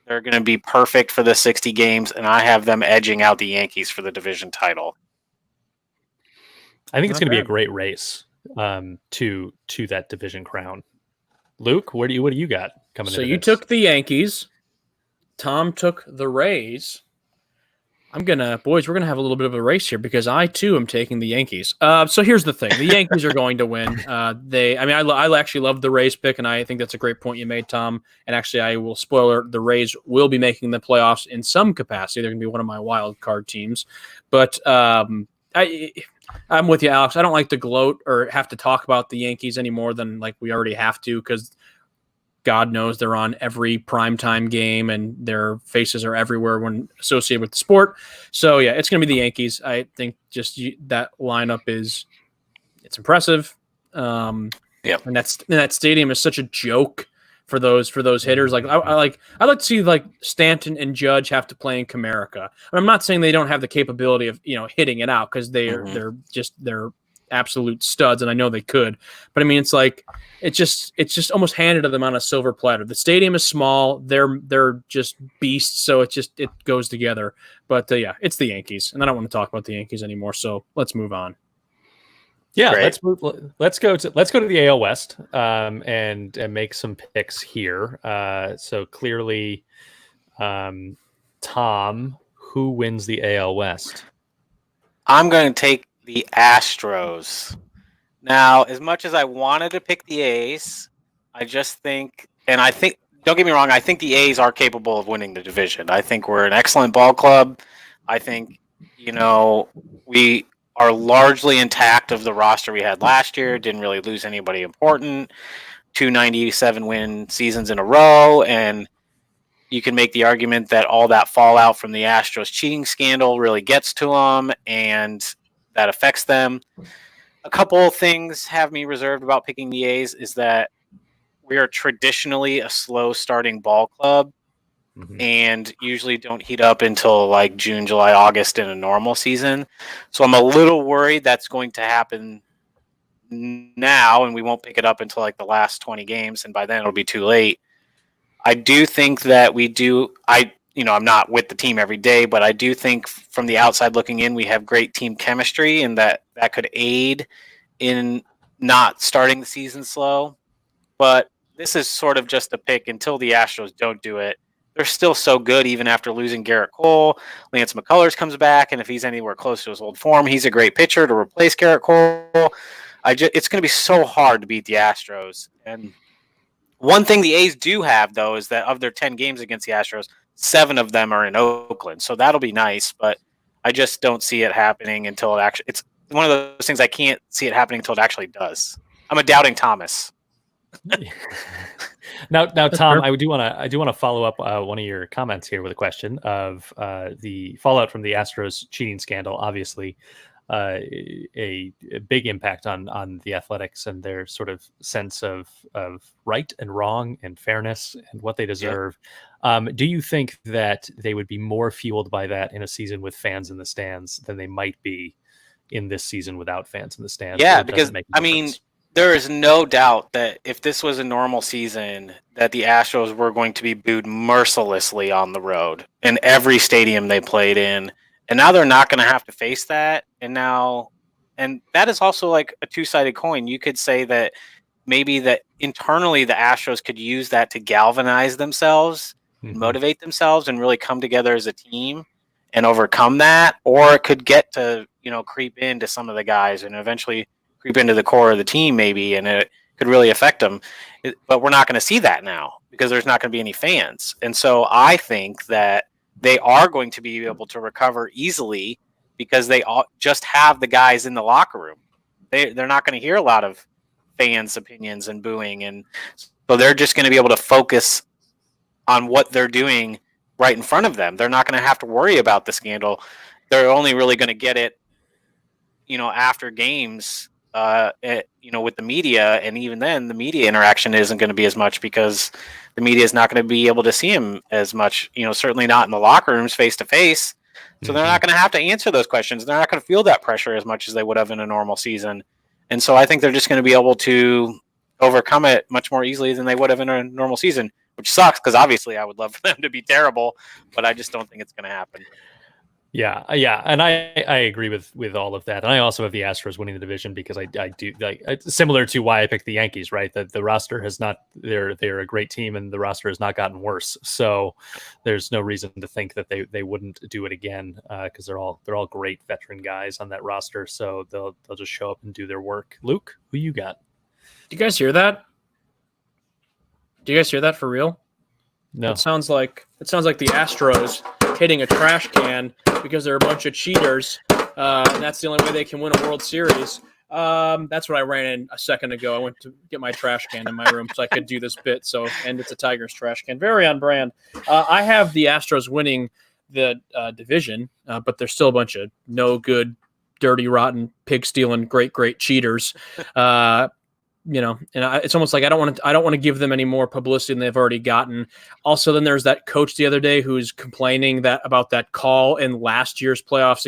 they're going to be perfect for the 60 games, and I have them edging out the Yankees for the division title. I think it's going to be a great race to that division crown. Luke, what do you got coming? So into you this? took the Yankees. Tom took the Rays. Boys, we're gonna have a little bit of a race here because I too am taking the Yankees. So here's the thing: the Yankees are going to win. I actually love the Rays pick, and I think that's a great point you made, Tom. And actually, I will spoiler: the Rays will be making the playoffs in some capacity. They're gonna be one of my wild card teams, but I'm with you, Alex. I don't like to gloat or have to talk about the Yankees any more than like we already have to because God knows they're on every primetime game and their faces are everywhere when associated with the sport. So, yeah, it's going to be the Yankees. I think that lineup it's impressive. And that stadium is such a joke for those hitters. Like I like to see like Stanton and Judge have to play in Comerica. I'm not saying they don't have the capability of hitting it out because they're absolute studs, and I know they could. But I mean, it's just almost handed to them on a silver platter. The stadium is small; they're just beasts, so it goes together. But yeah, it's the Yankees, and I don't want to talk about the Yankees anymore. So let's move on. Yeah, Great. let's go to the AL West and make some picks here. So clearly, Tom, who wins the AL West? I'm going to take the Astros. Now, as much as I wanted to pick the A's, I just think, and I think, don't get me wrong, I think the A's are capable of winning the division. I think we're an excellent ball club. I think, we are largely intact of the roster we had last year. Didn't really lose anybody important. 297 win seasons in a row, and you can make the argument that all that fallout from the Astros cheating scandal really gets to them, and that affects them. A couple of things have me reserved about picking the A's is that we are traditionally a slow starting ball club. and usually don't heat up until like June, July, August in a normal season. So I'm a little worried that's going to happen now, and we won't pick it up until like the last 20 games, and by then it'll be too late. I do think that I'm not with the team every day, but I do think from the outside looking in, we have great team chemistry, and that could aid in not starting the season slow. But this is sort of just a pick until the Astros don't do it. They're still so good even after losing Garrett Cole. Lance McCullers comes back, and if he's anywhere close to his old form, he's a great pitcher to replace Garrett Cole. It's going to be so hard to beat the Astros. And one thing the A's do have, though, is that of their 10 games against the Astros, 7 of them are in Oakland. So that'll be nice, but I just don't see it happening until it actually – it's one of those things I can't see it happening until it actually does. I'm a doubting Thomas. Now, Tom, I do want to follow up one of your comments here with a question of the fallout from the Astros cheating scandal. Obviously, a big impact on the Athletics and their sort of sense of right and wrong and fairness and what they deserve. Yeah. Do you think that they would be more fueled by that in a season with fans in the stands than they might be in this season without fans in the stands? Yeah, because there is no doubt that if this was a normal season, that the Astros were going to be booed mercilessly on the road in every stadium they played in. And now they're not going to have to face that. And that is also like a two-sided coin. You could say that maybe that internally the Astros could use that to galvanize themselves, motivate themselves, and really come together as a team and overcome that. Or it could get to, creep into some of the guys and eventually creep into the core of the team maybe, and it could really affect them. But we're not going to see that now because there's not going to be any fans. And so I think that they are going to be able to recover easily because they all just have the guys in the locker room. They're not going to hear a lot of fans' opinions and booing. And so they're just going to be able to focus on what they're doing right in front of them. They're not going to have to worry about the scandal. They're only really going to get it, after games, with the media, and even then the media interaction isn't going to be as much because the media is not going to be able to see him as much, certainly not in the locker rooms face to face. So they're not going to have to answer those questions. They're not going to feel that pressure as much as they would have in a normal season. And so I think they're just going to be able to overcome it much more easily than they would have in a normal season, which sucks because obviously I would love for them to be terrible, but I just don't think it's going to happen. Yeah, and I agree with all of that. And I also have the Astros winning the division because I do like similar to why I picked the Yankees, right? That the roster has not they're a great team and the roster has not gotten worse. So there's no reason to think that they wouldn't do it again because they're all great veteran guys on that roster. So they'll just show up and do their work. Luke, who you got? Do you guys hear that? Do you guys hear that for real? No. It sounds like the Astros hitting a trash can because they're a bunch of cheaters, and that's the only way they can win a World Series. That's what I ran in a second ago. I went to get my trash can in my room so I could do this bit. And it's a Tigers trash can. Very on brand. I have the Astros winning the division, but they're still a bunch of no good, dirty, rotten, pig-stealing, great cheaters. And it's almost like I don't want to give them any more publicity than they've already gotten. Also, then there's that coach the other day who's complaining about that call in last year's playoffs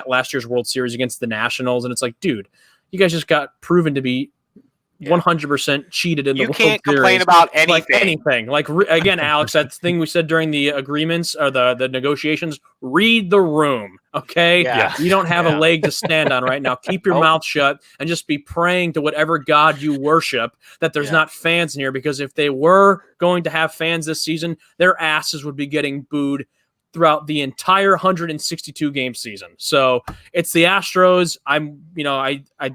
last year's World Series against the Nationals, and it's like, dude, you guys just got proven to be 100% cheated in the World Series. You can't complain about anything. Like again, Alex, that thing we said during the agreements or the negotiations, read the room, okay? Yeah. You don't have a leg to stand on right now. Keep your mouth shut and just be praying to whatever God you worship that there's not fans in here, because if they were going to have fans this season, their asses would be getting booed throughout the entire 162 game season. So it's the Astros.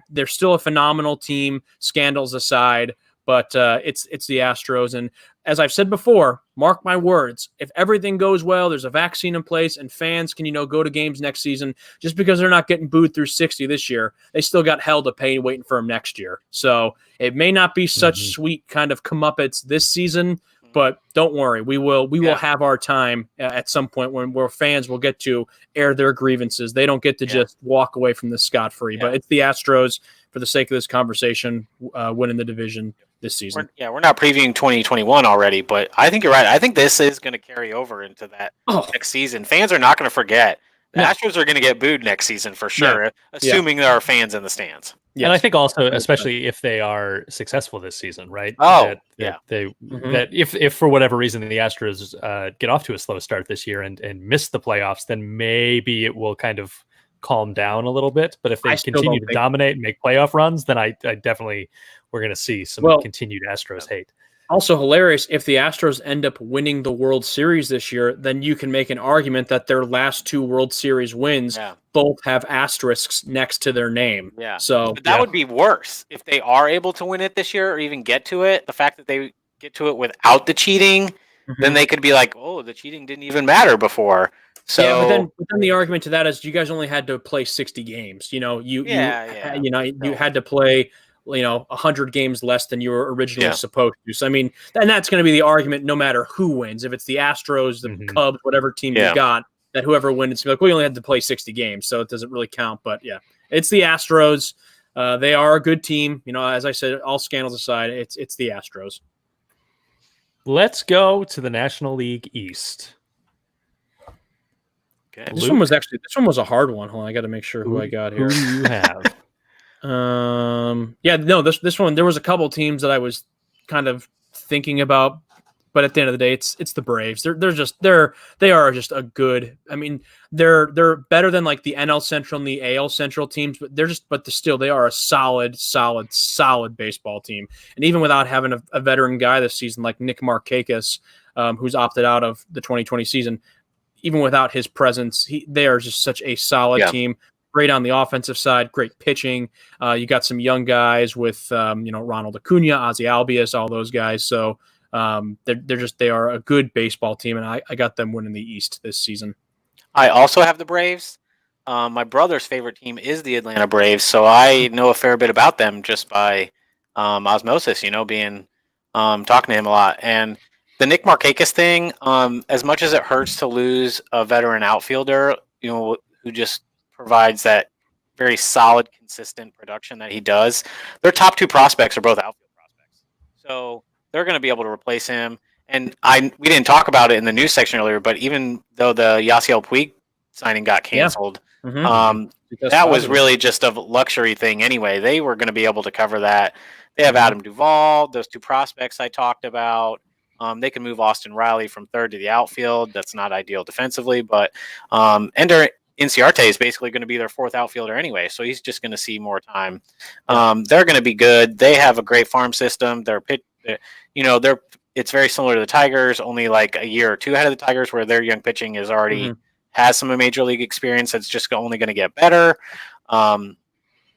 They're still a phenomenal team, scandals aside, but it's the Astros. And as I've said before, mark my words, if everything goes well, there's a vaccine in place and fans can, go to games next season, just because they're not getting booed through 60 this year, they still got hell to pay waiting for them next year. So it may not be such sweet kind of comeuppance this season, but don't worry, we will have our time at some point where fans will get to air their grievances. They don't get to just walk away from this scot-free. But it's the Astros, for the sake of this conversation, winning the division this season. We're not previewing 2021 already, but I think you're right. I think this is going to carry over into that next season. Fans are not going to forget. The Astros are going to get booed next season for sure, assuming there are fans in the stands. Yes. And I think also, especially if they are successful this season, right? Oh, that if for whatever reason the Astros get off to a slow start this year and miss the playoffs, then maybe it will kind of calm down a little bit. But if they continue to dominate and make playoff runs, then I definitely we're going to see some continued Astros hate. Also hilarious, if the Astros end up winning the World Series this year, then you can make an argument that their last 2 World Series wins both have asterisks next to their name. Yeah. So but that would be worse if they are able to win it this year or even get to it. The fact that they get to it without the cheating, then they could be like, oh, the cheating didn't even matter before. So but then the argument to that is you guys only had to play 60 games. You had to play 100 games less than you were originally supposed to. So, I mean, and that's going to be the argument no matter who wins. If it's the Astros, the Cubs, whatever team you got, that whoever wins, it's like, we only had to play 60 games, so it doesn't really count. But, it's the Astros. They are a good team. As I said, all scandals aside, it's the Astros. Let's go to the National League East. Okay. This one was a hard one. Hold on, I got to make sure who I got here. Who do you have? This one, there was a couple teams that I was kind of thinking about, but at the end of the day, it's the Braves. They are just a good. I mean, they're better than like the NL Central and the AL Central teams, but they are a solid baseball team. And even without having a veteran guy this season like Nick Markakis, who's opted out of the 2020 season, even without his presence, they are just such a solid team. Great on the offensive side, great pitching. You got some young guys with Ronald Acuna, Ozzie Albies, all those guys. So they are a good baseball team, and I got them winning the East this season. I also have the Braves. My brother's favorite team is the Atlanta Braves, so I know a fair bit about them just by osmosis. Being talking to him a lot. And the Nick Markakis thing, as much as it hurts to lose a veteran outfielder, who just provides that very solid, consistent production that he does. Their top 2 prospects are both outfield prospects, so they're going to be able to replace him. And we didn't talk about it in the news section earlier, but even though the Yasiel Puig signing got canceled, that was really just a luxury thing anyway. They were going to be able to cover that. They have Adam Duvall, those 2 prospects I talked about. They can move Austin Riley from third to the outfield. That's not ideal defensively, but Ender Inciarte is basically going to be their 4th outfielder anyway, so he's just going to see more time. They're going to be good. They have a great farm system. It's very similar to the Tigers, only like a year or 2 ahead of the Tigers, where their young pitching is already has some major league experience. That's just only going to get better. I've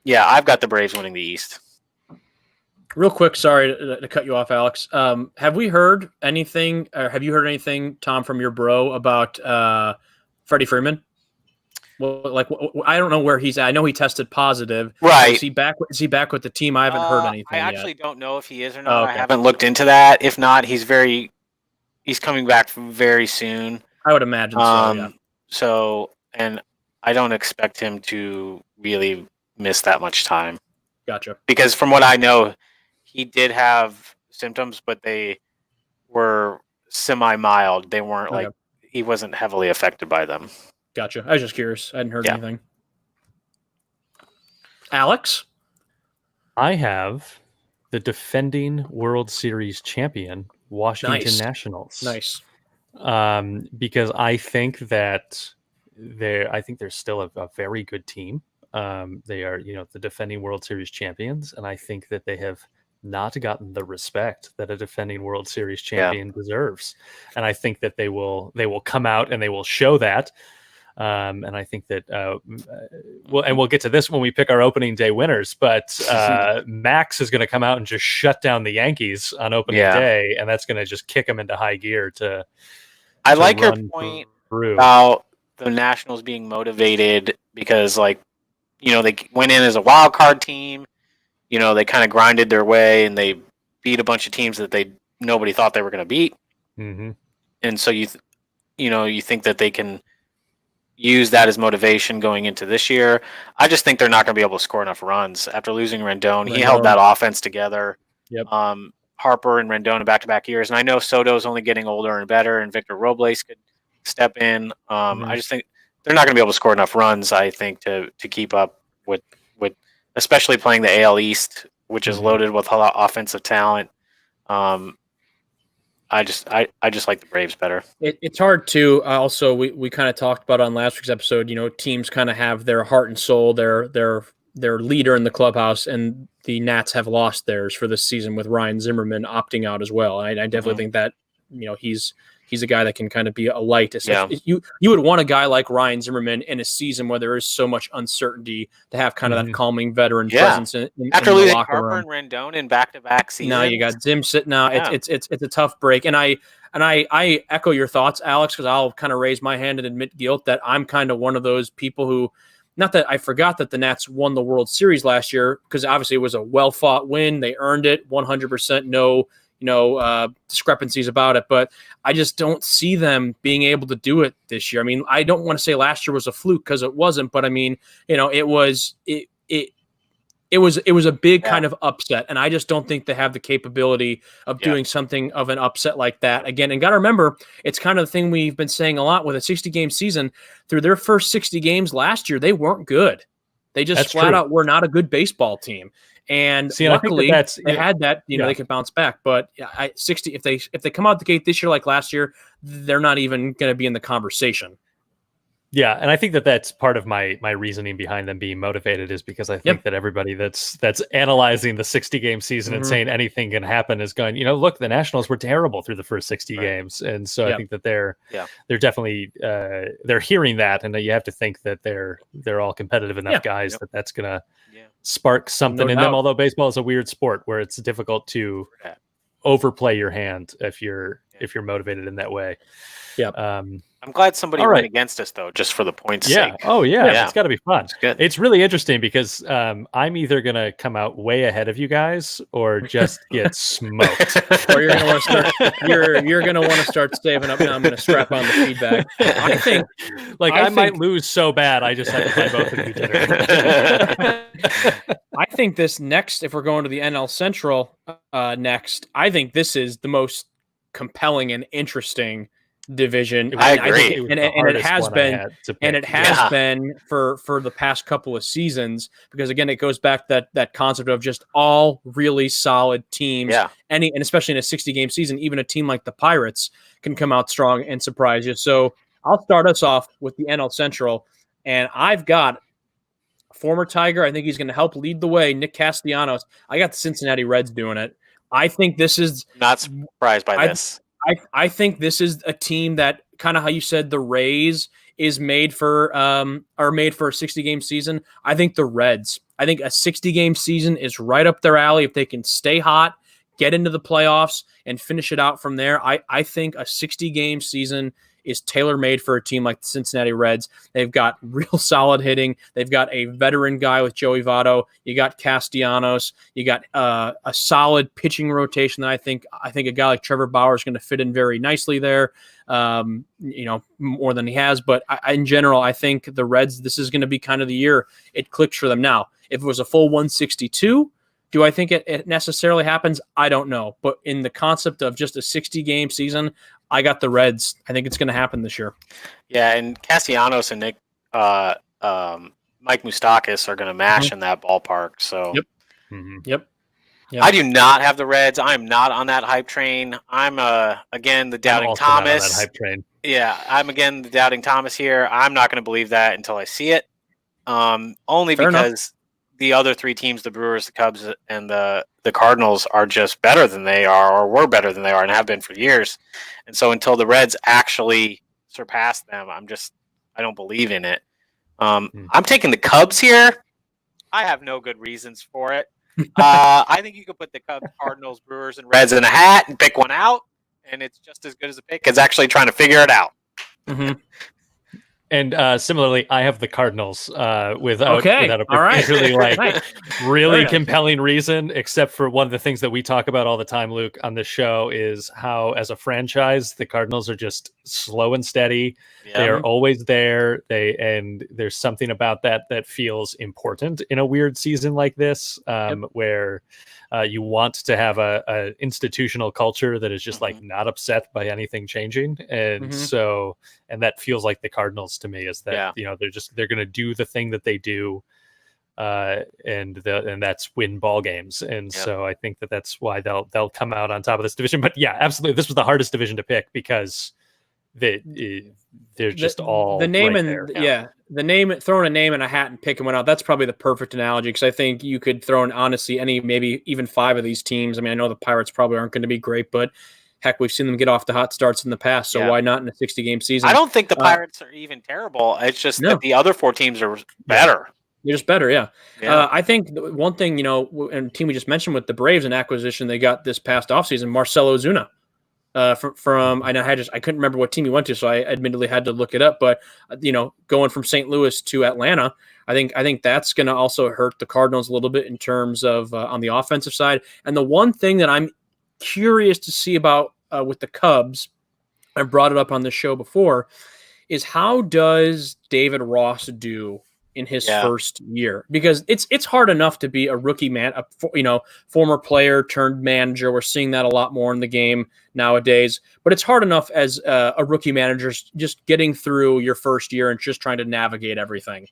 got the Braves winning the East. Real quick, sorry to cut you off, Alex. Have we heard anything, or have you heard anything, Tom, from your bro about Freddie Freeman? Well, I don't know where he's at. I know he tested positive. Right. Is he back with the team? I haven't heard anything I actually don't know if he is or not. I haven't looked into that. If not, he's coming back very soon. I would imagine so. So, and I don't expect him to really miss that much time. Gotcha. Because from what I know, he did have symptoms, but they were semi-mild. They weren't he wasn't heavily affected by them. Gotcha. I was just curious. I hadn't heard anything. Alex? I have the defending World Series champion, Washington Nationals. Nice. Because I think that they're still a very good team. They are, the defending World Series champions, and I think that they have not gotten the respect that a defending World Series champion deserves. And I think that they will come out and they will show that. And I think that we'll get to this when we pick our opening day winners, but Max is going to come out and just shut down the Yankees on opening day, and that's going to just kick them into high gear I like your point about the Nationals being motivated because, they went in as a wild card team. They kind of grinded their way and they beat a bunch of teams that nobody thought they were going to beat. Mm-hmm. And so you think that they can use that as motivation going into this year. I just think they're not going to be able to score enough runs after losing Rendon. He held that offense together. Yep. Harper and Rendon in back-to-back years. And I know Soto's only getting older and better, and Victor Robles could step in. I just think they're not going to be able to score enough runs, I think, to keep up with especially playing the AL East, which is loaded with a lot of offensive talent. I just like the Braves better. It's hard to also we kind of talked about on last week's episode. Teams kind of have their heart and soul, their leader in the clubhouse, and the Nats have lost theirs for this season with Ryan Zimmerman opting out as well. I definitely think that he's a guy that can kind of be a light. You would want a guy like Ryan Zimmerman in a season where there is so much uncertainty to have kind of that calming veteran presence in after the losing locker Harper room. and Rendon in back-to-back seasons. Now you got Zim sitting out. Yeah. It's a tough break, and I echo your thoughts, Alex, because I'll kind of raise my hand and admit guilt that I'm kind of one of those people who. Not that I forgot that the Nats won the World Series last year, because obviously it was a well-fought win. They earned it, 100%. No discrepancies about it. But I just don't see them being able to do it this year. I mean, I don't want to say last year was a fluke because it wasn't. But I mean, it was a big kind of upset, and I just don't think they have the capability of doing something of an upset like that again. And got to remember, it's kind of the thing we've been saying a lot with a 60-game season. Through their first 60 games last year, they weren't good. They just flat out were not a good baseball team. And luckily, they had that. They could bounce back. But 60, if they come out the gate this year like last year, they're not even going to be in the conversation. Yeah, and I think that's part of my reasoning behind them being motivated is because I think that everybody that's analyzing the 60-game season and saying anything can happen is going, look, the Nationals were terrible through the first 60 games, and so I think that they're definitely they're hearing that, and that you have to think that they're all competitive enough guys that's gonna spark something in them. Although baseball is a weird sport where it's difficult to overplay your hand if you're motivated in that way. Yeah. I'm glad somebody went against us, though, just for the points' sake. Oh, yeah. It's got to be fun. It's good. It's really interesting because I'm either going to come out way ahead of you guys or just get smoked. Or you're going to want to start. You're going to want to start saving up. Now I'm going to strap on the feedback. I think, I might lose so bad. I just have to play both of you dinner. I think this next, if we're going to the NL Central next, I think this is the most compelling and interesting division. I agree. And it has been for the past couple of seasons, because again, it goes back that concept of just all really solid teams. And especially in a 60-game season, even a team like the Pirates can come out strong and surprise you. So I'll start us off with the NL Central, and I've got former Tiger. I think he's going to help lead the way, Nick Castellanos. I got the Cincinnati Reds doing it. I think this is not surprised by this. I think this is a team that, kind of how you said the Rays is made for a 60-game season. I think the Reds. I think a 60-game season is right up their alley if they can stay hot, get into the playoffs, and finish it out from there. I think a 60-game season is tailor-made for a team like the Cincinnati Reds. They've got real solid hitting. They've got a veteran guy with Joey Votto. You got Castellanos. You got a solid pitching rotation that I think a guy like Trevor Bauer is going to fit in very nicely there, more than he has. But in general, I think the Reds, this is going to be kind of the year it clicks for them. Now, if it was a full 162, do I think it necessarily happens? I don't know. But in the concept of just a 60-game season, I got the Reds. I think it's going to happen this year. Yeah, and Castellanos and Mike Moustakas are going to mash in that ballpark. So, Yep. I do not have the Reds. I'm not on that hype train. I'm again the doubting Thomas. Not on that hype train. Yeah, I'm again the doubting Thomas here. I'm not going to believe that until I see it. Only Fair because enough. The other three teams, the Brewers, the Cubs, and the Cardinals, are just better than they are, or were better than they are, and have been for years. And so until the Reds actually surpass them, I don't believe in it. I'm taking the Cubs here. I have no good reasons for it. I think you could put the Cubs, Cardinals, Brewers, and Reds in a hat and pick one out, and it's just as good as a pick as actually trying to figure it out. And similarly, I have the Cardinals without a particularly really compelling reason, except for one of the things that we talk about all the time, Luke, on this show is how, as a franchise, the Cardinals are just slow and steady. Yeah. They are always there. And there's something about that feels important in a weird season like this, where You want to have a institutional culture that is just like not upset by anything changing, and and that feels like the Cardinals to me, is that they're going to do the thing that they do, and that's win ball games, and so I think that's why they'll come out on top of this division. But yeah, absolutely, this was the hardest division to pick because they're just all the name right and there. the name, throwing a name in a hat and picking one out. That's probably the perfect analogy, because I think you could throw in honestly any, maybe even 5 of these teams. I mean, I know the Pirates probably aren't going to be great, but heck, we've seen them get off to hot starts in the past. So why not in a 60-game season? I don't think the Pirates are even terrible. It's just that the other 4 teams are better. They're just better, yeah. I think one thing, and team we just mentioned with the Braves, an acquisition they got this past offseason, Marcell Ozuna. From I couldn't remember what team he went to, so I admittedly had to look it up. But going from St. Louis to Atlanta, I think that's going to also hurt the Cardinals a little bit in terms of on the offensive side. And the one thing that I'm curious to see about with the Cubs, I brought it up on the show before, is how does David Ross do in his first year? Because it's hard enough to be a rookie man, former player turned manager. We're seeing that a lot more in the game nowadays, but it's hard enough as a rookie manager just getting through your first year and just trying to navigate everything.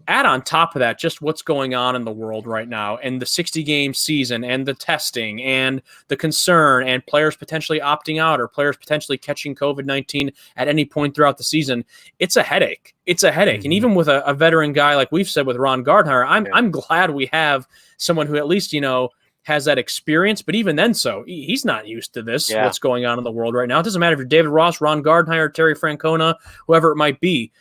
Add on top of that just what's going on in the world right now, and the 60-game season, and the testing, and the concern, and players potentially opting out, or players potentially catching COVID-19 at any point throughout the season. It's a headache. And even with a veteran guy, like we've said with Ron Gardner, I'm glad we have someone who at least, has that experience. But even then, he's not used to this, what's going on in the world right now. It doesn't matter if you're David Ross, Ron Gardner, Terry Francona, whoever it might be.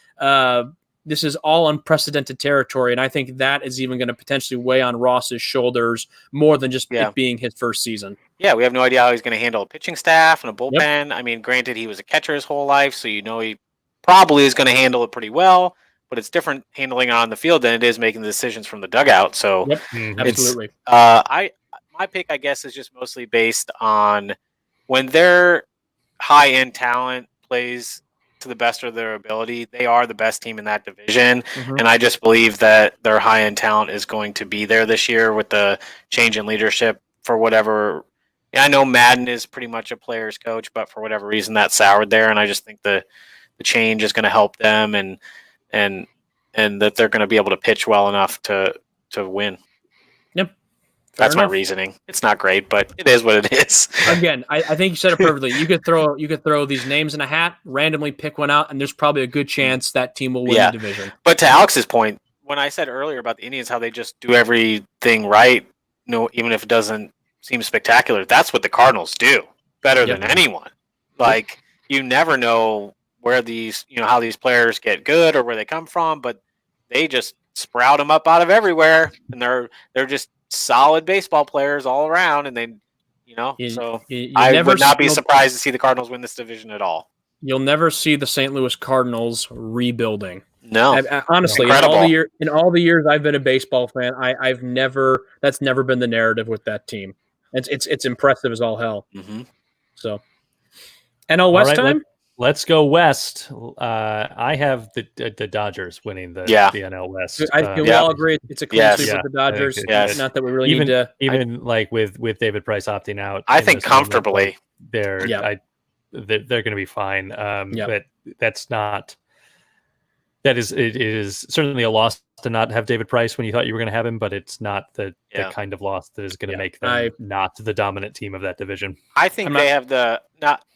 This is all unprecedented territory, and I think that is even going to potentially weigh on Ross's shoulders more than just it being his first season. Yeah, we have no idea how he's going to handle a pitching staff and a bullpen. I mean, granted, he was a catcher his whole life, so he probably is going to handle it pretty well, but it's different handling on the field than it is making the decisions from the dugout. So absolutely. My pick, I guess, is just mostly based on when their high-end talent plays to the best of their ability, they are the best team in that division. And I just believe that their high-end talent is going to be there this year with the change in leadership for whatever. I know Madden is pretty much a player's coach, but for whatever reason that soured there. And I just think the change is going to help them, and that they're going to be able to pitch well enough to win. Yep. That's my reasoning. It's not great, but it is what it is. Again, I think you said it perfectly. You could throw these names in a hat, randomly pick one out, and there's probably a good chance that team will win the division. But to Alex's point, when I said earlier about the Indians, how they just do everything right, even if it doesn't seem spectacular, that's what the Cardinals do better than anyone. Like, you never know where these, how these players get good or where they come from, but they just sprout them up out of everywhere, and they're just solid baseball players all around, and they, so I would not be surprised to see the Cardinals win this division at all. You'll never see the St. Louis Cardinals rebuilding. No, honestly, in all the years I've been a baseball fan, that's never been the narrative with that team. It's impressive as all hell. So, NL West time. Let's go West. I have the Dodgers winning the NL West. I think we all agree it's a clean sweep with the Dodgers. Not that we really need to. Even like with David Price opting out, I think comfortably they're going to be fine. But that's not. It is certainly a loss to not have David Price when you thought you were going to have him, but it's not the kind of loss that is going to make them not the dominant team of that division. I think they have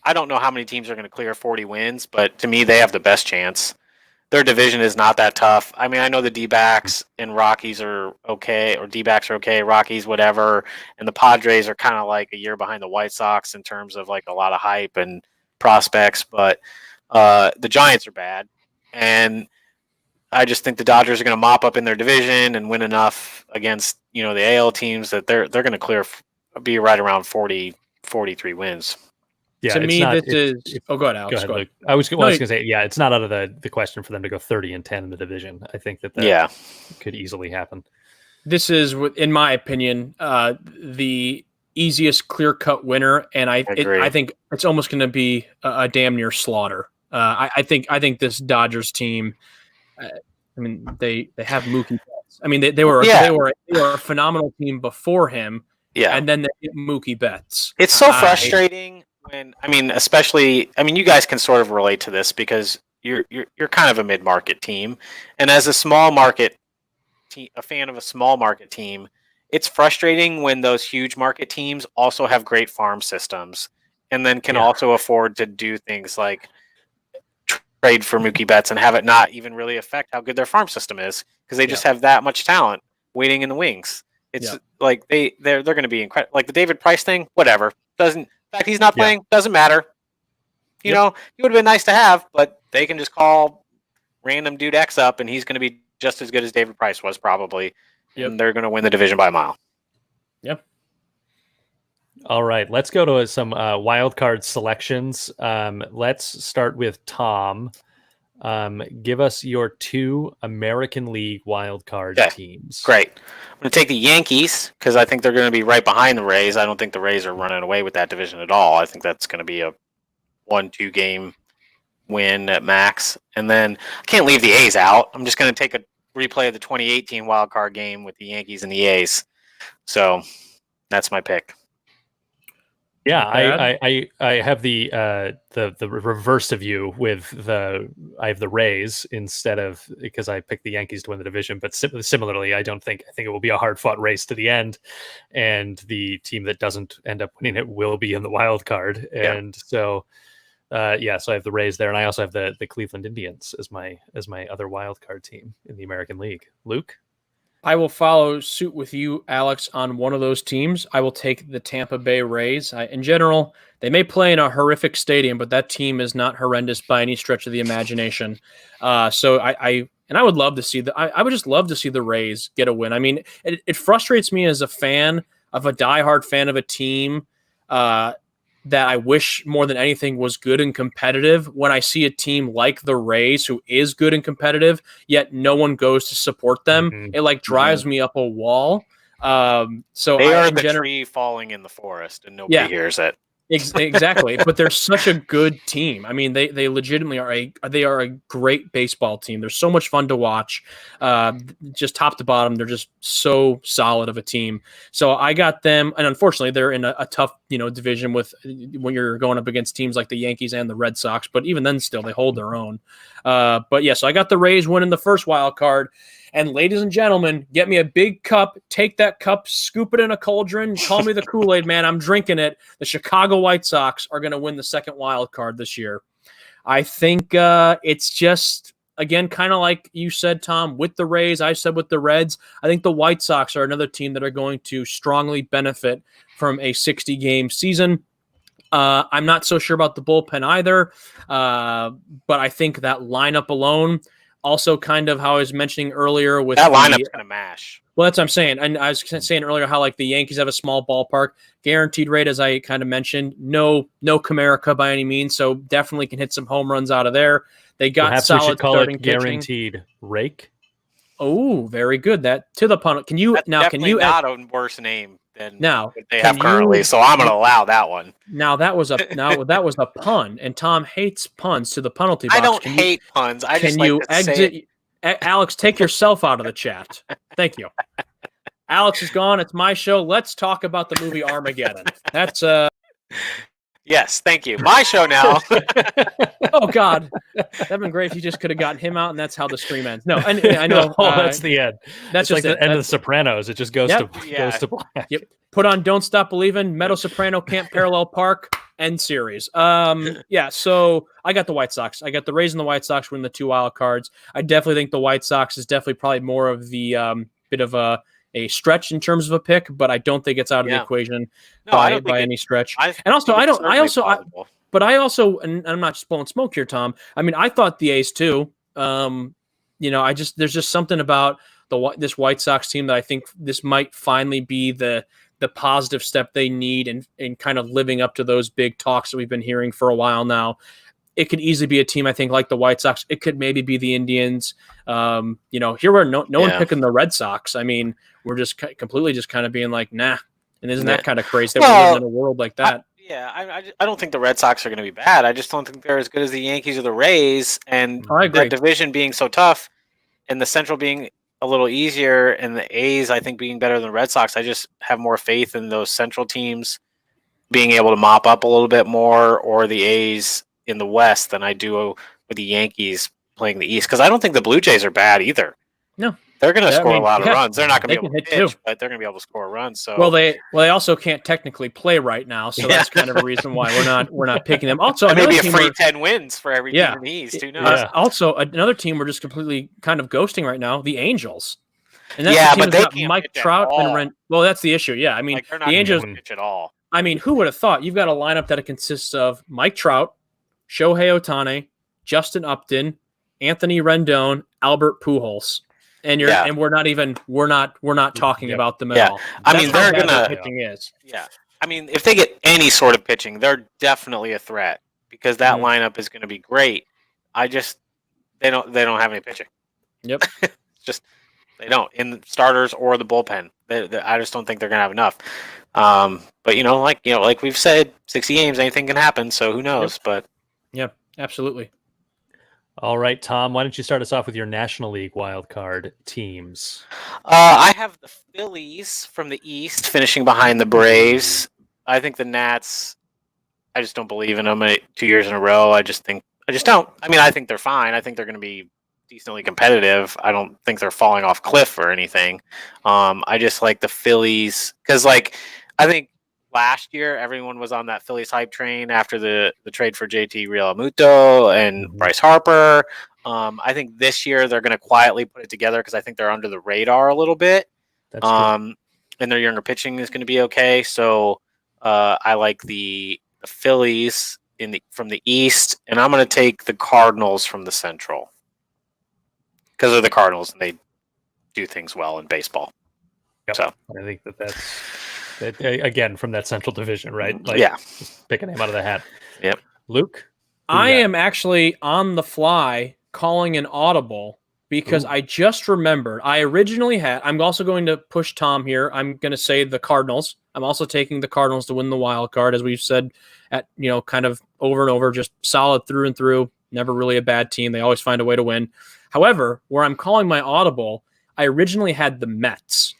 I don't know how many teams are going to clear 40 wins, but to me, they have the best chance. Their division is not that tough. I mean, I know the D-backs and Rockies are okay, or D-backs are okay, Rockies, whatever, and the Padres are kind of like a year behind the White Sox in terms of like a lot of hype and prospects, but the Giants are bad, and I just think the Dodgers are going to mop up in their division and win enough against, the AL teams that they're going to be right around 43 wins. Yeah, to me, go ahead, Alex. Go ahead, Luke. I was going to say, it's not out of the question for them to go 30-10 in the division. I think that could easily happen. This is, in my opinion, the easiest clear-cut winner, and I think it's almost going to be a damn near slaughter. I think this Dodgers team. They have Mookie Betts. I mean, they were a phenomenal team before him, Yeah. And then they get Mookie Betts. It's so frustrating when, especially, you guys can sort of relate to this because you're kind of a mid-market team, and as a small market a fan of a small market team, it's frustrating when those huge market teams also have great farm systems and then can also afford to do things like trade for Mookie Betts and have it not even really affect how good their farm system is because they just have that much talent waiting in the wings. It's like they're going to be incredible. Like the David Price thing, whatever. In fact, he's not playing. Doesn't matter. You know, he would have been nice to have, but they can just call random dude X up, and he's going to be just as good as David Price was probably. And they're going to win the division by a mile. Yep. All right, let's go to some wild card selections. Let's start with Tom. Give us your 2 American League wild card teams. Great. I'm going to take the Yankees because I think they're going to be right behind the Rays. I don't think the Rays are running away with that division at all. I think that's going to be a 1-2 game win at max. And then I can't leave the A's out. I'm just going to take a replay of the 2018 wild card game with the Yankees and the A's. So that's my pick. Yeah, I have the reverse of you with I have the Rays instead of because I picked the Yankees to win the division. But similarly, I think it will be a hard fought race to the end, and the team that doesn't end up winning it will be in the wild card. And so, so I have the Rays there, and I also have the Cleveland Indians as my other wild card team in the American League. Luke? I will follow suit with you, Alex, on one of those teams. I will take the Tampa Bay Rays. In general, they may play in a horrific stadium, but that team is not horrendous by any stretch of the imagination. So I would love to see I would just love to see the Rays get a win. I mean, it frustrates me as a fan of a diehard fan of a team that I wish more than anything was good and competitive when I see a team like the Rays who is good and competitive, yet no one goes to support them. Mm-hmm. It drives me up a wall. So they are the tree falling in the forest and nobody hears it. Exactly. But they're such a good team. I mean, they legitimately are a great baseball team. They're so much fun to watch. Just top to bottom, they're just so solid of a team. So I got them, and unfortunately, they're in a tough division with when you're going up against teams like the Yankees and the Red Sox. But even then, still they hold their own. So I got the Rays winning the first wild card. And ladies and gentlemen, get me a big cup, take that cup, scoop it in a cauldron, call me the Kool-Aid man, I'm drinking it. The Chicago White Sox are going to win the second wild card this year. I think it's just, again, kind of like you said, Tom, with the Rays, I said with the Reds, I think the White Sox are another team that are going to strongly benefit from a 60-game season. I'm not so sure about the bullpen either, but I think that lineup alone. Also, kind of how I was mentioning earlier with that lineup's going to mash. Well, that's what I'm saying. And I was saying earlier how the Yankees have a small ballpark, guaranteed rate, as I kind of mentioned. No Comerica by any means, so definitely can hit some home runs out of there. They got perhaps solid we should call starting it guaranteed pitching. Rake. Oh, very good. That to the punt. Can you that's now? Can you not a worse name than now what they have currently? So I'm going to allow that one. Now that was a pun, and Tom hates puns to the penalty box. I don't hate puns. I just like to exit. Alex, take yourself out of the chat. Thank you. Alex is gone. It's my show. Let's talk about the movie Armageddon. That's Yes, thank you. My show now. Oh God, that'd been great if you just could have gotten him out, and that's how the stream ends. No, I know. That's the end. That's just like the end of The Sopranos. It just goes to black. Yep. Put on Don't Stop Believin', Meadow Soprano, Camp Parallel Park, end series. So I got the White Sox. I got the Rays and the White Sox win the 2 wild cards. I definitely think the White Sox is definitely probably more of the bit of a stretch in terms of a pick, but I don't think it's out of the equation by any stretch. And also, but I also, and I'm not just blowing smoke here, Tom. I mean, I thought the A's too. There's just something about this White Sox team that I think this might finally be the positive step they need in kind of living up to those big talks that we've been hearing for a while now. It could easily be a team, I think, like the White Sox. It could maybe be the Indians. Here we're no one picking the Red Sox. I mean, we're just completely just kind of being like, nah. And isn't that kind of crazy that we're living in a world like that? I don't think the Red Sox are going to be bad. I just don't think they're as good as the Yankees or the Rays. And that division being so tough and the Central being a little easier, and the A's, I think, being better than the Red Sox, I just have more faith in those Central teams being able to mop up a little bit more, or the A's in the West than I do with the Yankees playing the East. Because I don't think the Blue Jays are bad either. No, they're going to score I mean, a lot of yeah, runs. They're not going they to be can able to hit pitch, too. but they're going to be able to score runs. So Well, they also can't technically play right now, so that's kind of a reason why we're not picking them. Also, and maybe a team free 10 wins for every team in the East. Who knows? Also, another team we're just completely kind of ghosting right now, the Angels. And that's the team but they got can't Mike pitch at Trout all. and Ren. Well, that's the issue. Yeah, I mean, they're not the Angels pitch at all. I mean, who would have thought? You've got a lineup that it consists of Mike Trout, Shohei Ohtani, Justin Upton, Anthony Rendon, Albert Pujols, and we're not talking about them at all. I mean, That's they're how bad their gonna pitching is. Yeah, I mean, if they get any sort of pitching, they're definitely a threat because that lineup is going to be great. They don't have any pitching. Yep, just they don't in the starters or the bullpen. I just don't think they're going to have enough. But like we've said, 60 games, anything can happen. So who knows? Yep. But yeah, absolutely. All right, Tom, why don't you start us off with your National League wildcard teams? I have the Phillies from the East finishing behind the Braves. I think the Nats, I just don't believe in them 2 years in a row. I just don't. I mean, I think they're fine. I think they're going to be decently competitive. I don't think they're falling off cliff or anything. I just like the Phillies because, I think last year everyone was on that Phillies hype train after the trade for JT Realmuto and Bryce Harper. I think this year they're going to quietly put it together because I think they're under the radar a little bit. That's true. And their younger pitching is going to be okay. So I like the Phillies from the East, and I'm going to take the Cardinals from the Central because they're the Cardinals and they do things well in baseball. Yep. So I think that's again from that Central Division, right? Just pick a name out of the hat. Yep. Luke, I am actually on the fly calling an audible because I just remembered. I originally had. I'm also going to push Tom here. I'm going to say the Cardinals. I'm also taking the Cardinals to win the wild card, as we've said kind of over and over, just solid through and through. Never really a bad team. They always find a way to win. However, where I'm calling my audible, I originally had the Mets,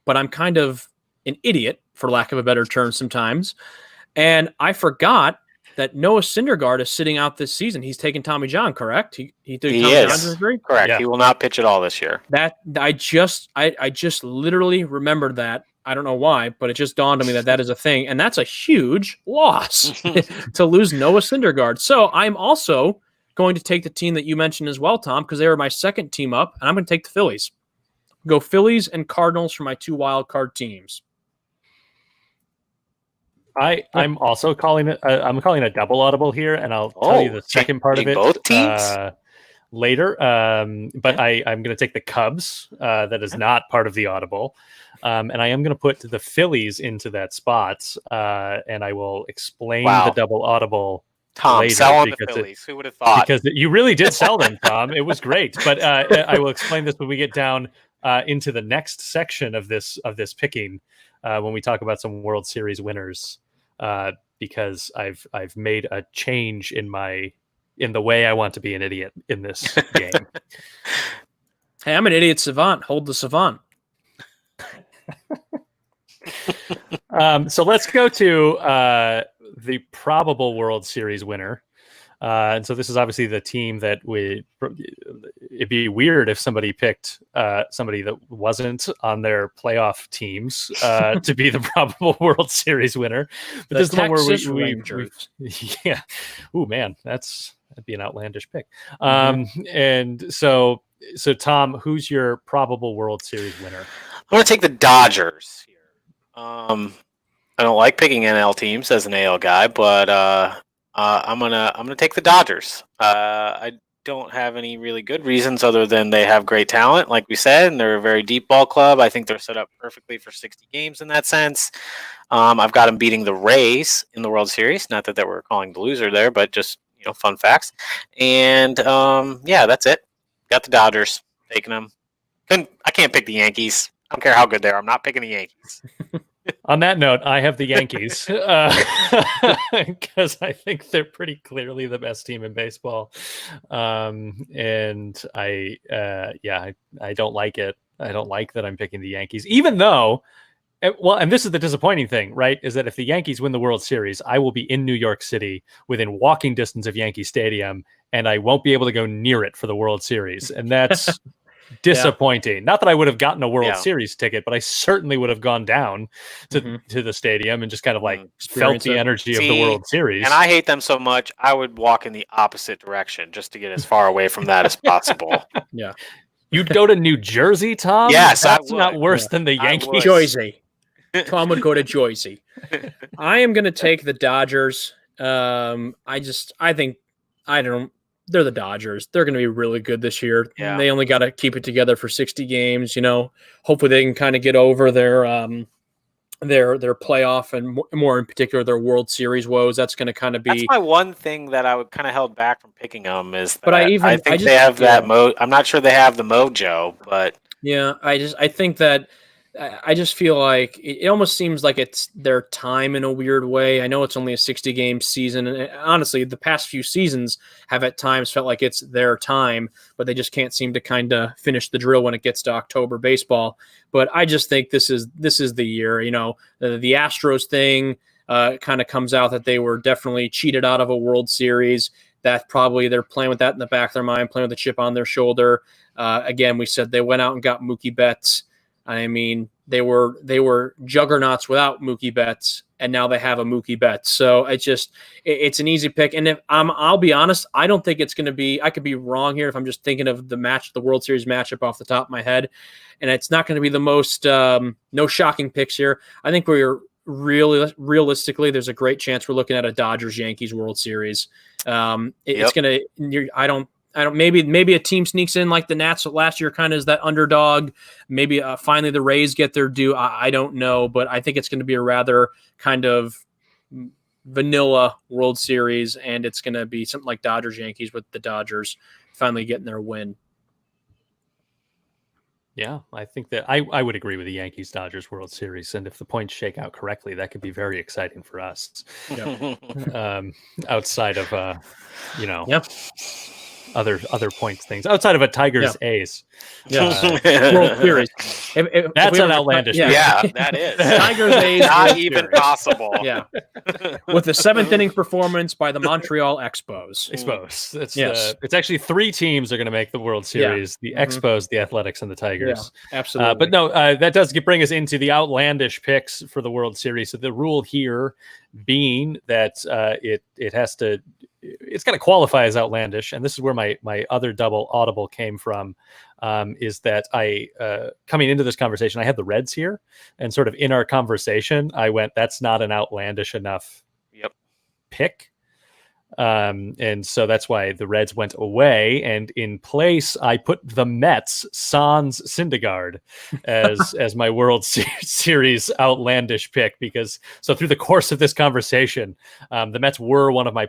but I'm kind of an idiot, for lack of a better term sometimes. And I forgot that Noah Syndergaard is sitting out this season. He's taking Tommy John, correct? He did Tommy John's injury? Correct. Yeah. He will not pitch at all this year. That I just literally remembered that. I don't know why, but it just dawned on me that is a thing. And that's a huge loss to lose Noah Syndergaard. So I'm also going to take the team that you mentioned as well, Tom, because they were my second team up, and I'm going to take the Phillies. Go Phillies and Cardinals for my two wild card teams. I'm also calling it. I'm calling a double audible here, and I'll tell you the second part of it. Both teams later. But I'm going to take the Cubs. That is not part of the audible, and I am going to put the Phillies into that spot. And I will explain the double audible. Tom, later sell on the Phillies. Who would have thought? Because you really did sell them, Tom. It was great. But I will explain this when we get down into the next section of this picking. When we talk about some World Series winners, because I've made a change in the way I want to be an idiot in this game. Hey, I'm an idiot savant. Hold the savant. So let's go to the probable World Series winner. And so this is obviously the team that it'd be weird if somebody picked somebody that wasn't on their playoff teams to be the probable World Series winner. But this is the one where we yeah. Oh man, that'd be an outlandish pick. And so Tom, who's your probable World Series winner? I'm going to take the Dodgers here. I don't like picking NL teams as an AL guy, but I'm gonna take the Dodgers. I don't have any really good reasons other than they have great talent, like we said, and they're a very deep ball club. I think they're set up perfectly for 60 games in that sense. I've got them beating the Rays in the World Series. Not that we're calling the loser there, but just fun facts. And that's it. Got the Dodgers, taking them. I can't pick the Yankees. I don't care how good they are. I'm not picking the Yankees. On that note, I have the Yankees because I think they're pretty clearly the best team in baseball, and I don't like it. I don't like that I'm picking the Yankees, even though. And this is the disappointing thing, right? Is that if the Yankees win the World Series, I will be in New York City within walking distance of Yankee Stadium, and I won't be able to go near it for the World Series. And that's disappointing. Not that I would have gotten a World Series ticket, but I certainly would have gone down to the stadium and just kind of like felt the energy of the World Series. And I hate them so much, I would walk in the opposite direction just to get as far away from that as possible. Yeah. You'd go to New Jersey, Tom? Yes, that's not worse than the Yankees. Jersey. Tom would go to Jersey. I am going to take the Dodgers. They're the Dodgers. They're going to be really good this year. Yeah. They only got to keep it together for 60 games. Hopefully they can kind of get over their playoff and more in particular their World Series woes. That's going to kind of be. That's my one thing that I would kind of held back from picking them is. That but I think they have that mode. I'm not sure they have the mojo, but yeah, I think that. I just feel like it almost seems like it's their time in a weird way. I know it's only a 60-game season. And honestly, the past few seasons have at times felt like it's their time, but they just can't seem to kind of finish the drill when it gets to October baseball. But I just think this is the year. The Astros thing kind of comes out that they were definitely cheated out of a World Series. That probably they're playing with that in the back of their mind, playing with a chip on their shoulder. Again, we said they went out and got Mookie Betts. I mean, they were juggernauts without Mookie Betts, and now they have a Mookie Betts. So it's an easy pick. And I'll be honest, I don't think it's going to be. I could be wrong here if I'm just thinking of the World Series matchup off the top of my head, and it's not going to be the most no shocking picks here. I think realistically, there's a great chance we're looking at a Dodgers-Yankees World Series. It's going to. I don't. Maybe a team sneaks in like the Nats last year, kind of as that underdog. Maybe finally the Rays get their due. I don't know, but I think it's going to be a rather kind of vanilla World Series, and it's going to be something like Dodgers-Yankees with the Dodgers finally getting their win. Yeah, I think that I would agree with the Yankees-Dodgers World Series, and if the points shake out correctly, that could be very exciting for us. Yep. Outside of other points things outside of a Tigers A's. World Series. That's an outlandish. Yeah, that is. Tigers A's. Not even possible. Yeah. With the 7th inning performance by the Montreal Expos. It's actually 3 teams are going to make the World Series: the Expos, the Athletics, and the Tigers. Yeah, absolutely. But no, that does bring us into the outlandish picks for the World Series. So the rule here being that it has to. It's got to qualify as outlandish, and this is where my other double audible came from. Is that I coming into this conversation, I had the Reds here, and sort of in our conversation, I went, "That's not an outlandish enough pick," and so that's why the Reds went away, and in place, I put the Mets, Sans Syndergaard, as my World Series outlandish pick, because through the course of this conversation, the Mets were one of my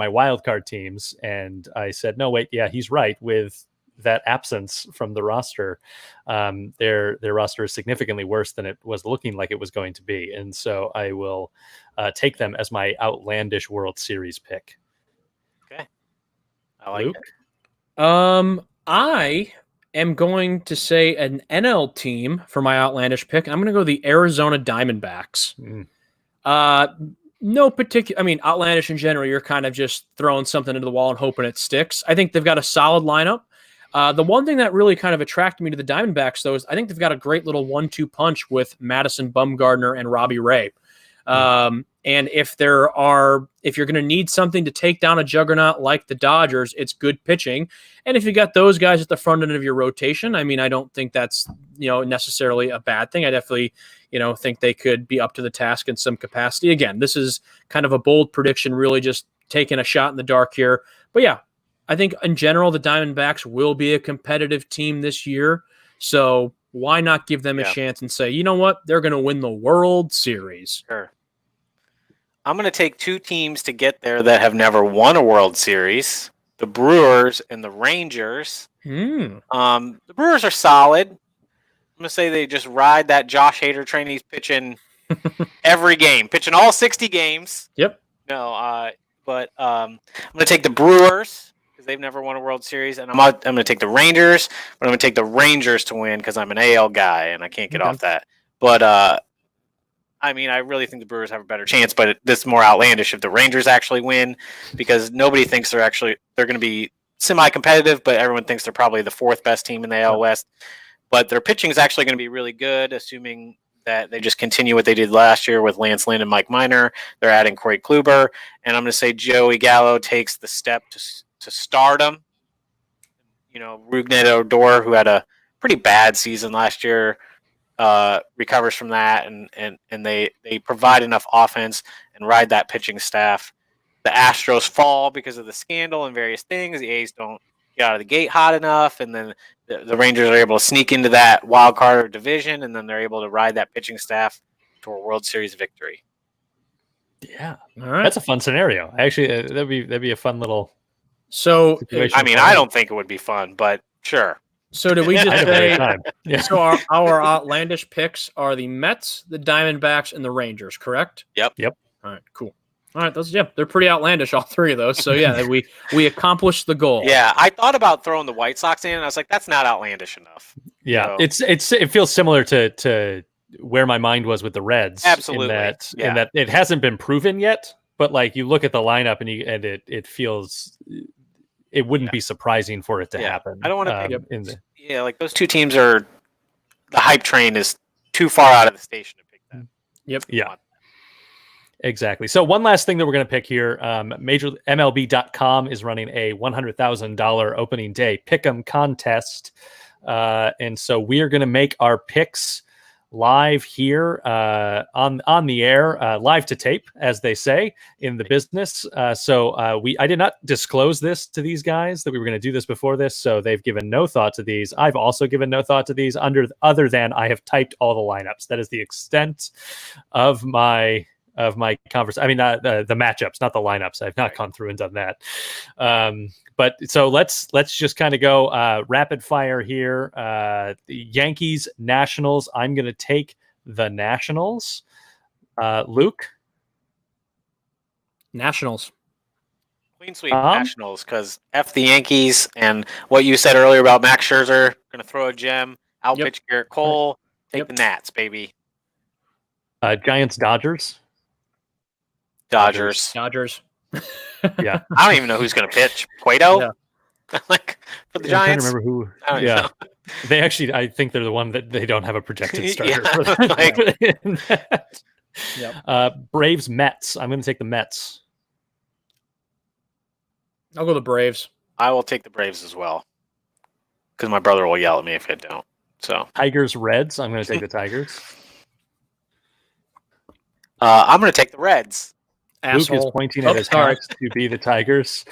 wild card teams, and I said, no, wait, yeah, he's right with that absence from the roster. Their roster is significantly worse than it was looking like it was going to be, and so I will take them as my outlandish World Series pick. Okay, I like Luke? it. I am going to say an NL team for my outlandish pick. I'm going to go the Arizona Diamondbacks. No particular. I mean, outlandish in general. You're kind of just throwing something into the wall and hoping it sticks. I think they've got a solid lineup. The one thing that really kind of attracted me to the Diamondbacks, though, is I think they've got a great little 1-2 punch with Madison Bumgarner and Robbie Ray. And if you're going to need something to take down a juggernaut like the Dodgers, it's good pitching. And if you got those guys at the front end of your rotation, I mean, I don't think that's, necessarily a bad thing. I definitely, think they could be up to the task in some capacity. Again, this is kind of a bold prediction, really just taking a shot in the dark here. But yeah, I think in general, the Diamondbacks will be a competitive team this year. So why not give them a chance and say, you know what, they're going to win the World Series? Sure. I'm going to take 2 teams to get there that have never won a World Series: the Brewers and the Rangers. The Brewers are solid. I'm going to say they just ride that Josh Hader train. He's pitching every game, pitching all 60 games. Yep. No, but I'm going to take the Brewers because they've never won a World Series, and I'm going to take the Rangers, but I'm going to take the Rangers to win because I'm an AL guy and I can't get off that. But I mean, I really think the Brewers have a better chance, but this is more outlandish if the Rangers actually win because nobody thinks they're going to be semi-competitive, but everyone thinks they're probably the fourth best team in the AL West. But their pitching is actually going to be really good, assuming that they just continue what they did last year with Lance Lynn and Mike Minor. They're adding Corey Kluber, and I'm going to say Joey Gallo takes the step to stardom. You know, Rougned Odor, who had a pretty bad season last year, recovers from that, and they provide enough offense and ride that pitching staff. The Astros fall because of the scandal and various things. The A's don't get out of the gate hot enough, and then the Rangers are able to sneak into that wild card division, and then they're able to ride that pitching staff to a World Series victory. Yeah, all right. That's a fun scenario. Actually, that'd be a fun little. So, I mean, I don't think it would be fun, but sure. So did we just say? Yeah. So our outlandish picks are the Mets, the Diamondbacks, and the Rangers, correct? Yep. All right, cool. All right, they're pretty outlandish, all three of those. So yeah, we accomplished the goal. Yeah, I thought about throwing the White Sox in, and I was like, that's not outlandish enough. Yeah, so. It feels similar to where my mind was with the Reds. Absolutely. In that it hasn't been proven yet, but like you look at the lineup and it feels it wouldn't be surprising for it to happen. I don't want to like those two teams are the hype train is too far out of the station to pick them. Yep. Yeah. Exactly. So one last thing that we're going to pick here, Major MLB.com is running a $100,000 opening day pick'em contest. And so we are going to make our picks live here on the air, live to tape, as they say in the business. I did not disclose this to these guys that we were going to do this before this. So they've given no thought to these. I've also given no thought to these other than I have typed all the lineups. That is the extent of my conversation. I mean, the matchups, not the lineups. I've not gone through and done that. But so let's just kind of go rapid fire here. The Yankees, Nationals. I'm going to take the Nationals. Luke? Nationals. Clean sweep Nationals, because F the Yankees and what you said earlier about Max Scherzer, going to throw a gem, outpitch Garrett Cole, take the Nats, baby. Giants, Dodgers. Dodgers. Yeah. I don't even know who's going to pitch. Cueto? Yeah. Like, for the Giants? I'm trying to remember who. I don't know. They actually, I think they're the one that they don't have a projected starter. Braves, Mets. I'm going to take the Mets. I'll go the Braves. I will take the Braves as well, because my brother will yell at me if I don't. So Tigers, Reds. I'm going to take the Tigers. I'm going to take the Reds. Asshole. Luke is pointing at his house to be the Tigers.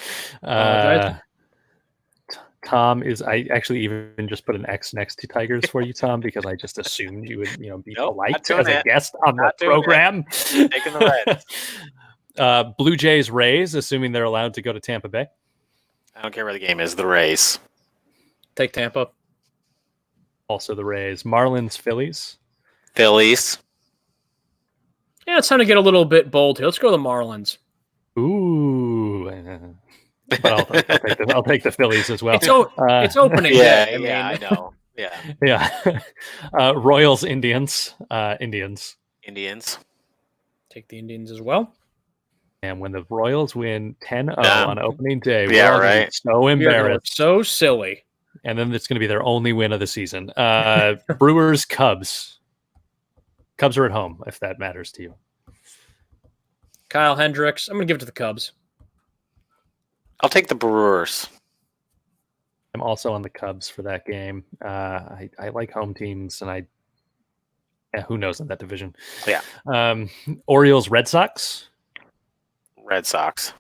Tom is. I actually even just put an X next to Tigers for you, Tom, because I just assumed you would, be polite as a guest on the program. Taking the Reds. Blue Jays, Rays, assuming they're allowed to go to Tampa Bay. I don't care where the game is. The Rays. Take Tampa. Also the Rays. Marlins, Phillies. Phillies. Yeah, it's time to get a little bit bold here. Let's go to the Marlins. Ooh. But I'll take the Phillies as well. It's opening day. I know. Yeah. Yeah. Royals, Indians. Indians. Take the Indians as well. And when the Royals win 10-0 on opening day, right. So embarrassed. So silly. And then it's going to be their only win of the season. Brewers, Cubs. Cubs are at home, if that matters to you. Kyle Hendricks. I'm going to give it to the Cubs. I'll take the Brewers. I'm also on the Cubs for that game. I like home teams, and who knows in that division. Yeah. Orioles, Red Sox. Red Sox.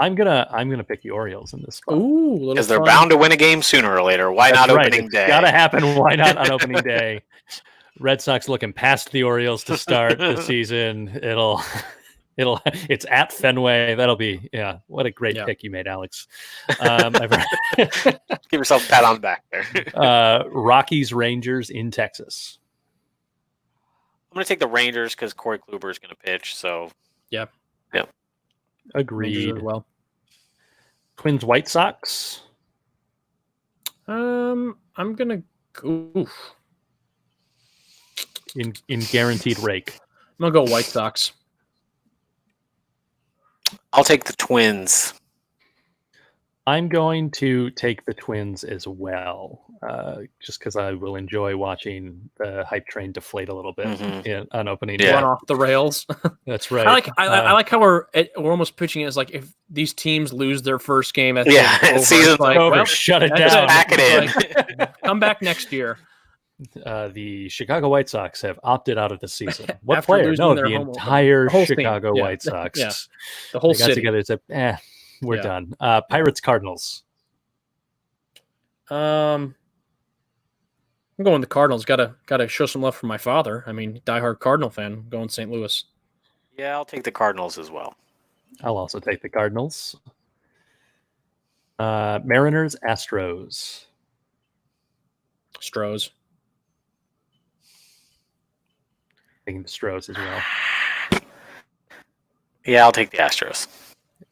I'm gonna pick the Orioles in this spot. Ooh, because they're bound to win a game sooner or later. Why That's not right. opening day? Gotta happen. Why not on opening day? Red Sox looking past the Orioles to start the season. It's at Fenway. That'll be what a great pick you made, Alex. Give yourself a pat on the back there. Rockies, Rangers in Texas. I'm going to take the Rangers because Corey Kluber is going to pitch. So, Yeah. Agreed. Rangers as well. Twins, White Sox. I'm gonna go. In guaranteed rake. I'm gonna go White Sox. I'll take the Twins. I'm going to take the Twins as well, just because I will enjoy watching the hype train deflate a little bit on opening day. Run off the rails. That's right. I like how we're almost pitching it as like if these teams lose their first game, that's season's over. Shut it down. Pack it in. Like, come back next year. The Chicago White Sox have opted out of the season. What After player? losing No, their the home entire whole Chicago team. White Sox. Yeah. The whole they got city. together and said, we're done. Pirates, Cardinals. I'm going the Cardinals. Gotta show some love for my father. I mean, diehard Cardinal fan. Going St. Louis. Yeah, I'll take the Cardinals as well. I'll also take the Cardinals. Mariners, Astros. Stros. Taking the Stros as well. Yeah, I'll take the Astros.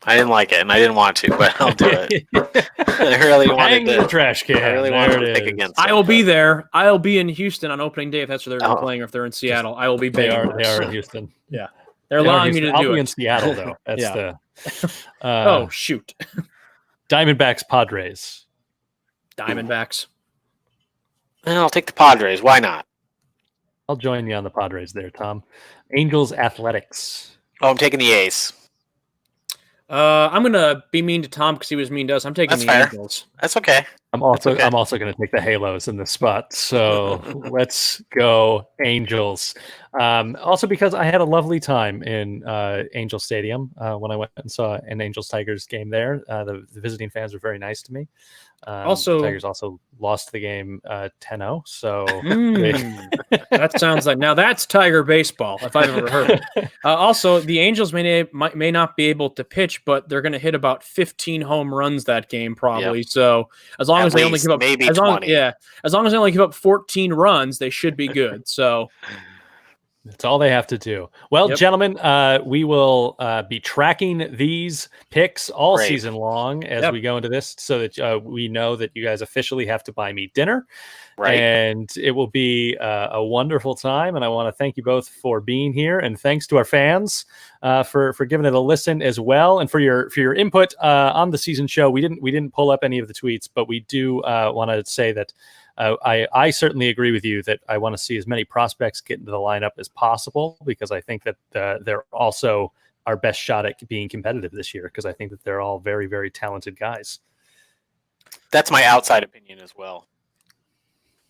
I didn't like it, and I didn't want to, but I'll do it. I really wanted the trash can. I really wanted to pick against I them, will be there. I'll be in Houston on opening day if that's where they're playing, or if they're in Seattle. I will be. They paying are in Houston. Yeah, they're allowing me to I'll do be it. in Seattle though. That's Yeah. the. Oh shoot! Diamondbacks, Padres. Diamondbacks. And I'll take the Padres. Why not? I'll join you on the Padres there, Tom. Angels, Athletics. Oh, I'm taking the A's. I'm gonna be mean to Tom because he was mean to us. I'm taking That's the fair. Angels. That's okay. I'm also okay. I'm also going to take the Halos in this spot. So let's go Angels. Also because I had a lovely time in Angel Stadium when I went and saw an Angels Tigers game there. The visiting fans were very nice to me. Also, the Tigers also lost the game 10-0. So that sounds like now that's Tiger baseball if I've ever heard it. Also, the Angels may not be able to pitch, but they're going to hit about 15 home runs that game probably. Yep. So as long as they only give up maybe as 20. as long as they only give up 14 runs, they should be good. So that's all they have to do. Well, Yep. gentlemen, we will be tracking these picks all Great. season long as we go into this so that we know that you guys officially have to buy me dinner. Right. And it will be a wonderful time. And I want to thank you both for being here. And thanks to our fans for giving it a listen as well. And for your input on the season show. We didn't pull up any of the tweets, but we do want to say that I certainly agree with you that I want to see as many prospects get into the lineup as possible because I think that they're also our best shot at being competitive this year because I think that they're all very, very talented guys. That's my outside opinion as well.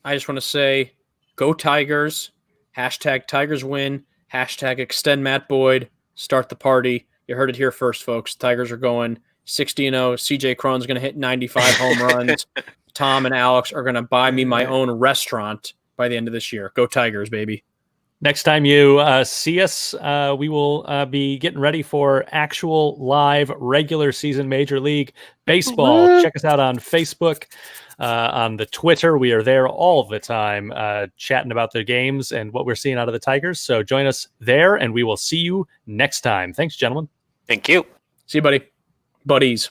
I just want to say, go Tigers. Hashtag Tigers win. Hashtag extend Matt Boyd. Start the party. You heard it here first, folks. Tigers are going 60-0. CJ Cron's going to hit 95 home runs. Tom and Alex are going to buy me my own restaurant by the end of this year. Go Tigers, baby. Next time you see us, we will be getting ready for actual live regular season Major League Baseball. Check us out on Facebook, on the Twitter. We are there all the time chatting about the games and what we're seeing out of the Tigers. So join us there, and we will see you next time. Thanks, gentlemen. Thank you. See you, buddy. Buddies.